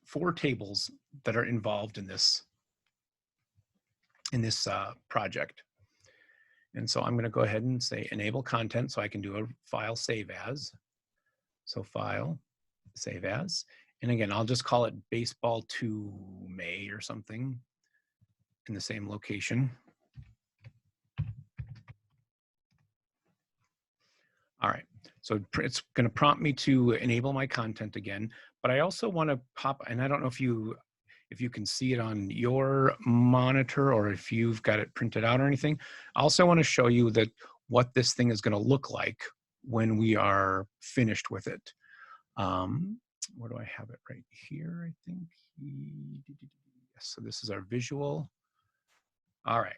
four tables that are involved in this project. And so I'm going to go ahead and say enable content so I can do a file save as. So file, save as. And again, I'll just call it baseball 2 May or something in the same location. All right, so it's going to prompt me to enable my content again, but I also want to pop, and I don't know if you can see it on your monitor or if you've got it printed out or anything. I also want to show you that what this thing is going to look like when we are finished with it. Where do I have it? Right here, I think. Yes, so this is our visual. All right,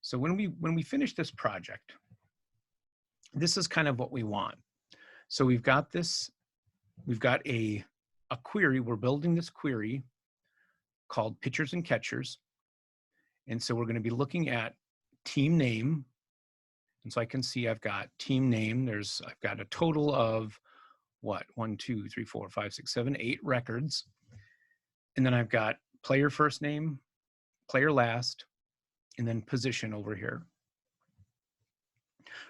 so when we finish this project, this is kind of what we want. So we've got this, we've got a query, we're building this query called pitchers and catchers. And so we're going to be looking at team name. And so I can see I've got team name. I've got a total of what? 1, 2, 3, 4, 5, 6, 7, 8 records. And then I've got player first name, player last, and then position over here.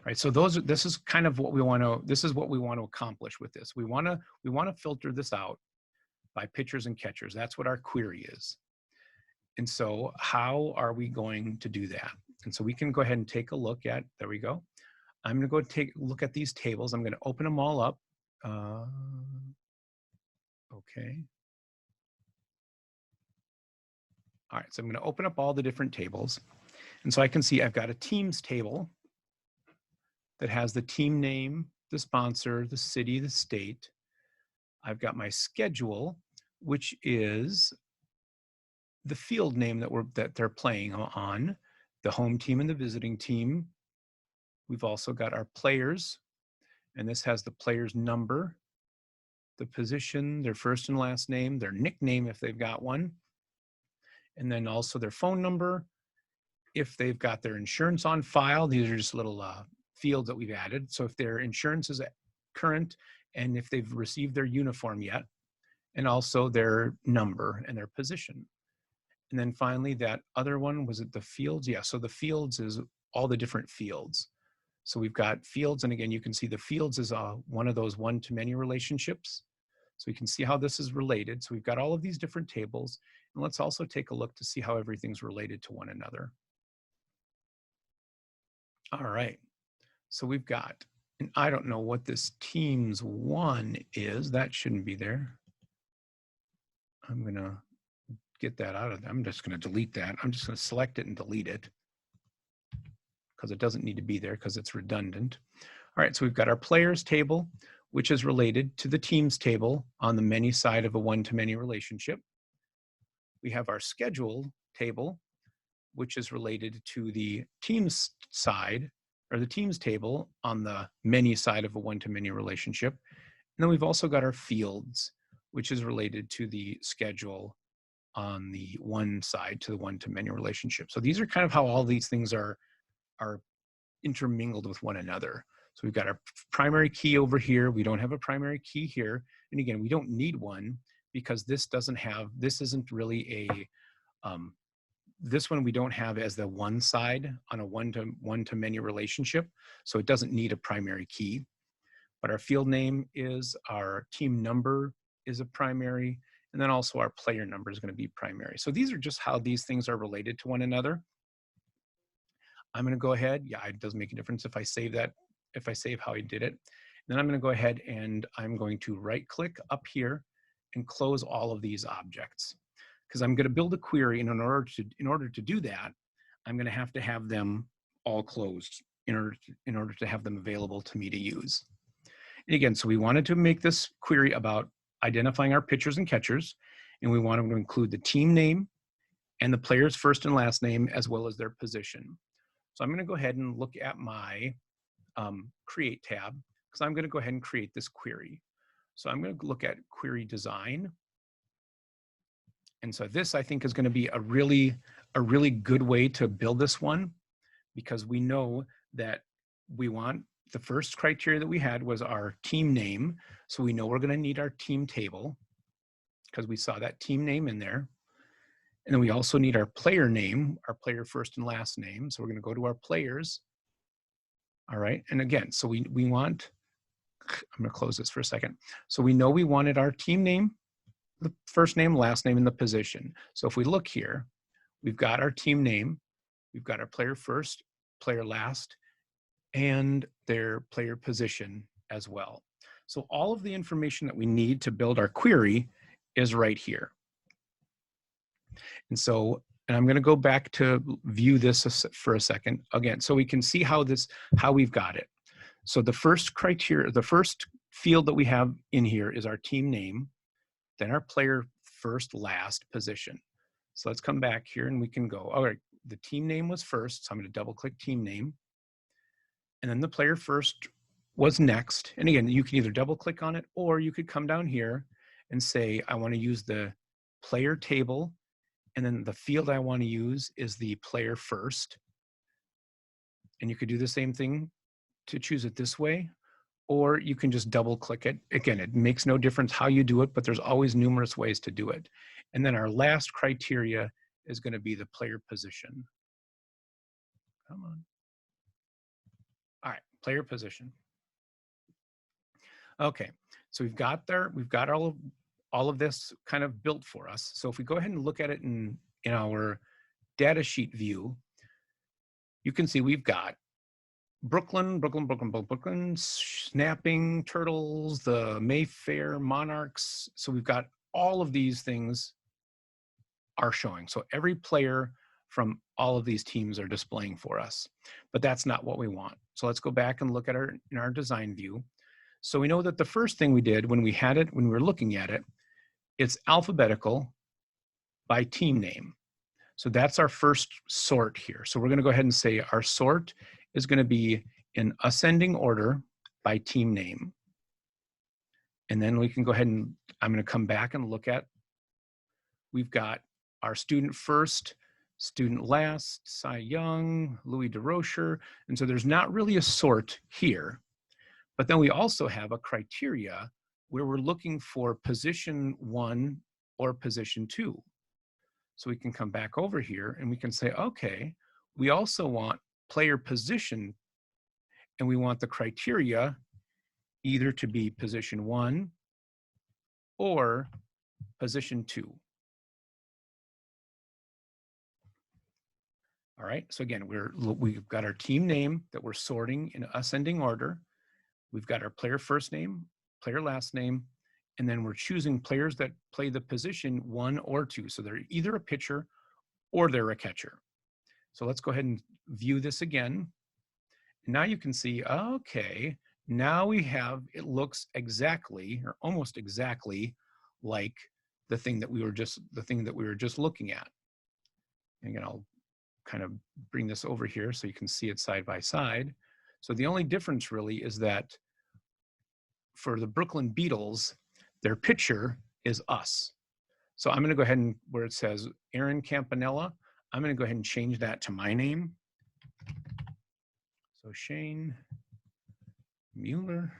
Right, so this is kind of what we want to accomplish with this. We want to filter this out by pitchers and catchers. That's what our query is. And so how are we going to do that? And so we can go ahead and take a look at, there we go. I'm going to go take a look at these tables. I'm going to open them all up. Okay. All right, so I'm going to open up all the different tables. And so I can see I've got a teams table that has the team name, the sponsor, the city, the state. I've got my schedule, which is the field name that they're playing on, the home team and the visiting team. We've also got our players, and this has the player's number, the position, their first and last name, their nickname if they've got one, and then also their phone number. If they've got their insurance on file, these are just little fields that we've added. So if their insurance is current and if they've received their uniform yet, and also their number and their position. And then finally, that other one, was it the fields? Yeah, so the fields is all the different fields. So we've got fields, and again, you can see the fields is one of those one-to-many relationships. So we can see how this is related. So we've got all of these different tables, and let's also take a look to see how everything's related to one another. All right, so we've got, and I don't know what this teams 1 is. That shouldn't be there. I'm gonna get that out of there. I'm just gonna delete that. I'm just gonna select it and delete it because it doesn't need to be there because it's redundant. All right, so we've got our players table, which is related to the teams table on the many side of a one-to-many relationship. We have our schedule table, which is related to the teams side, or the teams table on the many side of a one-to-many relationship. And then we've also got our fields, which is related to the schedule on the one side to the one-to-many relationship. So these are kind of how all these things are intermingled with one another. So we've got our primary key over here. We don't have a primary key here. And again, we don't need one because this isn't really a, this one we don't have as the one side on a one-to-many relationship. So it doesn't need a primary key. But our field name is, our team number is a primary, and then also our player number is going to be primary. So these are just how these things are related to one another. I'm going to go ahead. Yeah, it does make a difference if I save that, if I save how I did it. Then I'm going to go ahead and I'm going to right click up here and close all of these objects. Because I'm going to build a query, and in order to do that, I'm going to have them all closed in order to have them available to me to use. And again, so we wanted to make this query about identifying our pitchers and catchers, and we wanted to include the team name and the player's first and last name, as well as their position. So I'm going to go ahead and look at my Create tab, because I'm going to go ahead and create this query. So I'm going to look at Query Design. And so this, I think, is going to be a really good way to build this one, because we know that we want, the first criteria that we had was our team name. So we know we're going to need our team table, because we saw that team name in there. And then we also need our player name, our player first and last name. So we're going to go to our players. All right. And again, so we want, I'm going to close this for a second. So we know we wanted our team name, the first name, last name, and the position. So if we look here, we've got our team name, we've got our player first, player last, and their player position as well. So all of the information that we need to build our query is right here. And so, and I'm going to go back to view this for a second again, so we can see how we've got it. So the first criteria, the first field that we have in here is our team name, then our player first, last, position. So let's come back here and we can go, all right, the team name was first, so I'm going to double click team name. And then the player first was next. And again, you can either double click on it, or you could come down here and say, I want to use the player table. And then the field I want to use is the player first. And you could do the same thing to choose it this way, or you can just double click it. Again, it makes no difference how you do it, but there's always numerous ways to do it. And then our last criteria is going to be the player position. Come on. All right, player position. Okay, so we've got all of this kind of built for us. So if we go ahead and look at it in our data sheet view, you can see we've got Brooklyn, Snapping Turtles, the Mayfair Monarchs. So we've got all of these things are showing. So every player from all of these teams are displaying for us, but that's not what we want. So let's go back and look at in our design view. So we know that the first thing we did when we were looking at it, it's alphabetical by team name. So that's our first sort here. So we're going to go ahead and say our sort is going to be in ascending order by team name. And then we can go ahead and I'm going to come back and look at, we've got our student first, student last, Cy Young, Louis DeRocher. And so there's not really a sort here. But then we also have a criteria where we're looking for position 1 or position 2. So we can come back over here and we can say, okay, we also want player position, and we want the criteria either to be position 1 or position 2. All right, so again, we've got our team name that we're sorting in ascending order. We've got our player first name, player last name, and then we're choosing players that play the position 1 or 2. So they're either a pitcher or they're a catcher. So let's go ahead and view this again. Now you can see, okay, now it looks exactly or almost exactly like the thing that we were just looking at. And again, I'll kind of bring this over here so you can see it side by side. So the only difference really is that for the Brooklyn Beatles, their pitcher is us. So I'm going to go ahead and where it says Aaron Campanella, I'm going to go ahead and change that to my name. So Shane Mueller.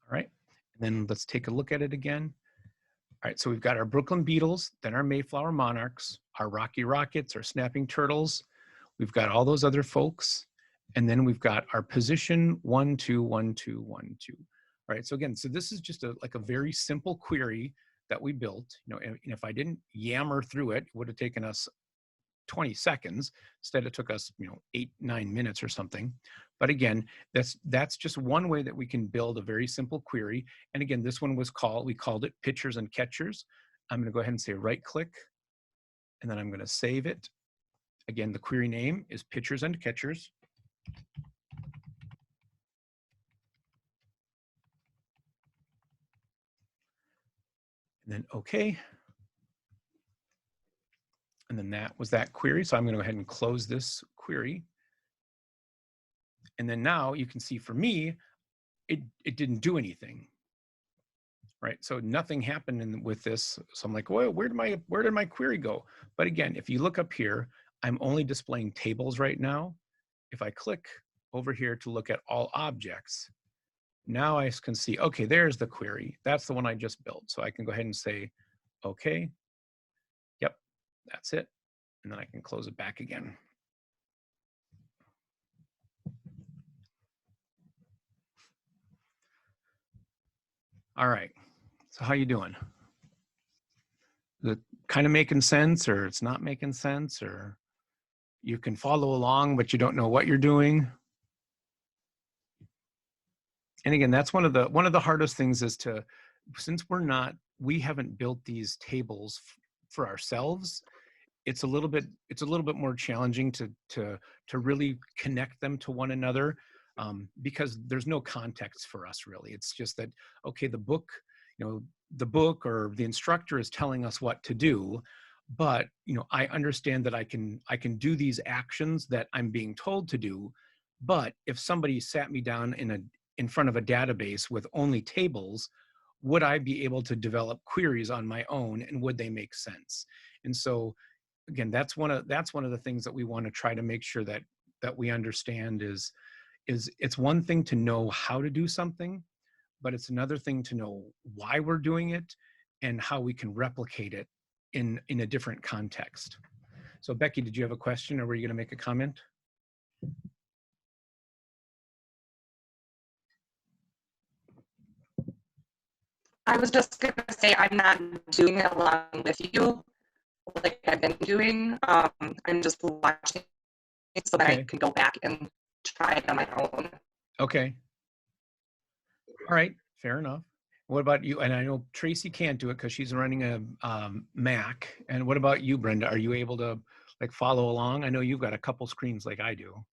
All right, and then let's take a look at it again. All right, so we've got our Brooklyn Beatles, then our Mayflower Monarchs, our Rocky Rockets, our Snapping Turtles. We've got all those other folks. And then we've got our position 1, 2, 1, 2, 1, 2. All right, so again, so this is just like a very simple query that we built. You know, and if I didn't yammer through it, it would have taken us 20 seconds. Instead, it took us, 8-9 minutes or something. But again, that's just one way that we can build a very simple query. And again, this one we called it pitchers and catchers. I'm going to go ahead and say right click, and then I'm going to save it. Again, the query name is pitchers and catchers. And then okay. And then that was that query. So I'm going to go ahead and close this query. And then now you can see for me, it didn't do anything, right? So nothing happened with this. So I'm like, well, where did my query go? But again, if you look up here, I'm only displaying tables right now. If I click over here to look at all objects, now I can see, okay, there's the query. That's the one I just built. So I can go ahead and say, okay, yep, that's it. And then I can close it back again. All right, so how you doing? Is it kind of making sense, or it's not making sense, or you can follow along, but you don't know what you're doing? And again, that's one of the hardest things is since we haven't built these tables for ourselves, it's a little bit more challenging to really connect them to one another, because there's no context for us really. It's just that, okay, the book or the instructor is telling us what to do, but I understand that I can do these actions that I'm being told to do. But if somebody sat me down in front of a database with only tables, would I be able to develop queries on my own, and would they make sense? And so again, that's one of the things that we want to try to make sure that we understand is it's one thing to know how to do something, but it's another thing to know why we're doing it and how we can replicate it in a different context. So Becky, did you have a question, or were you going to make a comment? I was just going to say I'm not doing it along with you like I've been doing. I'm just watching so that I can go back and try it on my own. Okay. All right, fair enough. What about you? And I know Tracy can't do it because she's running a Mac. And what about you, Brenda? Are you able to like follow along? I know you've got a couple screens like I do.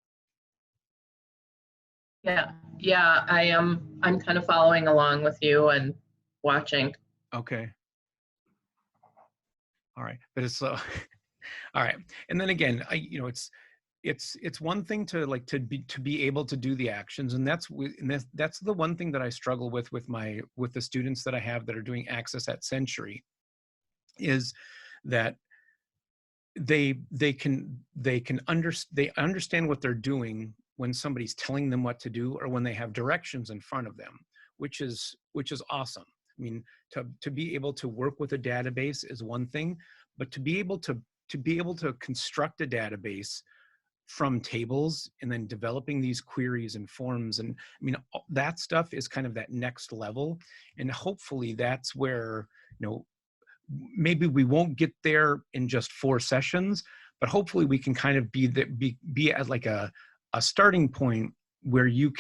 Yeah, I am. I'm kind of following along with you and watching. Okay. All right, but it's all right. And then again, it's one thing to be able to do the actions, and that's the one thing that I struggle with the students that I have that are doing Access at Century, is that they understand what they're doing when somebody's telling them what to do, or when they have directions in front of them, which is awesome. I mean, to be able to work with a database is one thing, but to be able to construct a database from tables and then developing these queries and forms, and I mean, that stuff is kind of that next level. And hopefully that's where, maybe we won't get there in just 4 sessions, but hopefully we can kind of be at like a starting point where you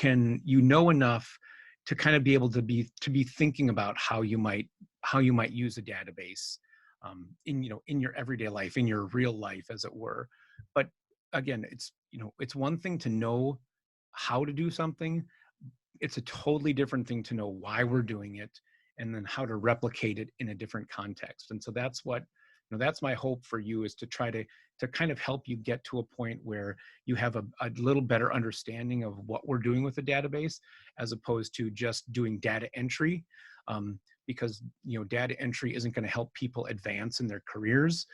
know enough to kind of be able to be thinking about how you might use a database in your everyday life, in your real life, as it were. But again, it's one thing to know how to do something. It's a totally different thing to know why we're doing it, and then how to replicate it in a different context. And so that's what, that's my hope for you, is to try to kind of help you get to a point where you have a little better understanding of what we're doing with the database, as opposed to just doing data entry. Because data entry isn't going to help people advance in their careers.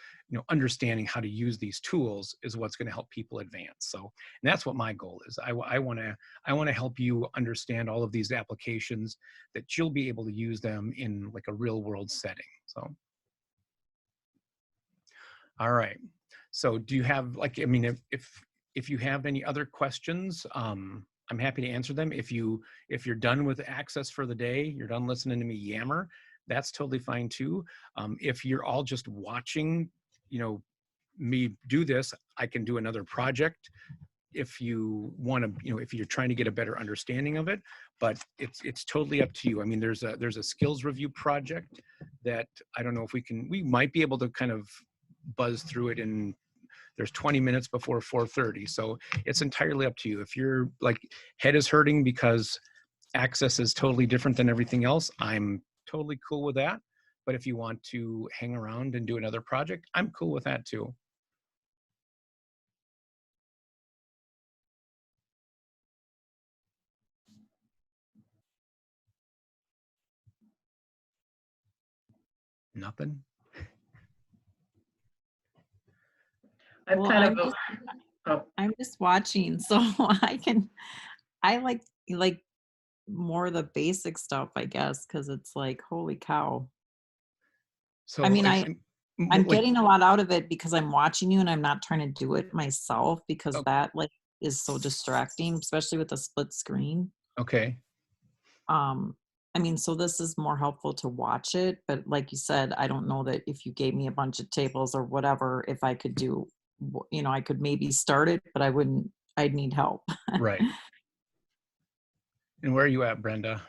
Understanding how to use these tools is what's going to help people advance. So, and that's what my goal is. I want to help you understand all of these applications, that you'll be able to use them in like a real world setting. So, all right. So, do you have if you have any other questions, I'm happy to answer them. If you're done with Access for the day, you're done listening to me yammer, that's totally fine too. If you're all just watching, me do this, I can do another project if you want to, if you're trying to get a better understanding of it, but it's totally up to you. I mean, there's a skills review project that I don't know if we might be able to kind of buzz through it in, there's 20 minutes before 4:30. So it's entirely up to you. If you're like head is hurting because access is totally different than everything else, I'm totally cool with that. But if you want to hang around and do another project, I'm cool with that too. Nothing? I'm Well, kind I'm of, just, oh, I'm just watching, so I like more of the basic stuff, I guess, because it's like, holy cow. So I mean, I'm like, getting a lot out of it because I'm watching you and I'm not trying to do it myself because Oh. that like is so distracting, especially with a split screen. okay. I mean, so this is more helpful to watch it, but like you said, I don't know that if you gave me a bunch of tables or whatever, if I could do, I could maybe start it, but I'd need help. Right. And where are you at, Brenda?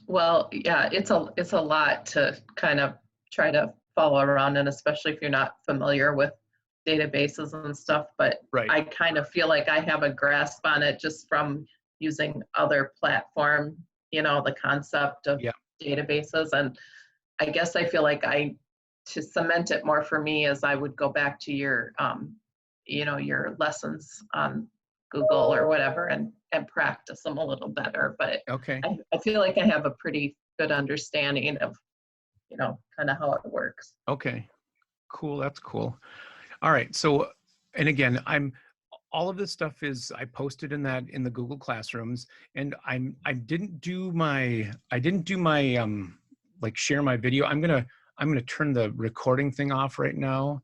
well, yeah, it's a lot to kind of try to follow around, and especially if you're not familiar with databases and stuff, but Right. I kind of feel like I have a grasp on it just from using other platform, the concept of Yeah. databases. And I guess I feel like to cement it more for me is I would go back to your, your lessons on Google or whatever and practice them a little better. But Okay. I feel like I have a pretty good understanding of, kind of how it works. Okay. Cool. That's cool. All right. So, and again, all of this stuff is, I posted in the Google Classrooms, and I didn't do my like share my video. I'm going to turn the recording thing off right now.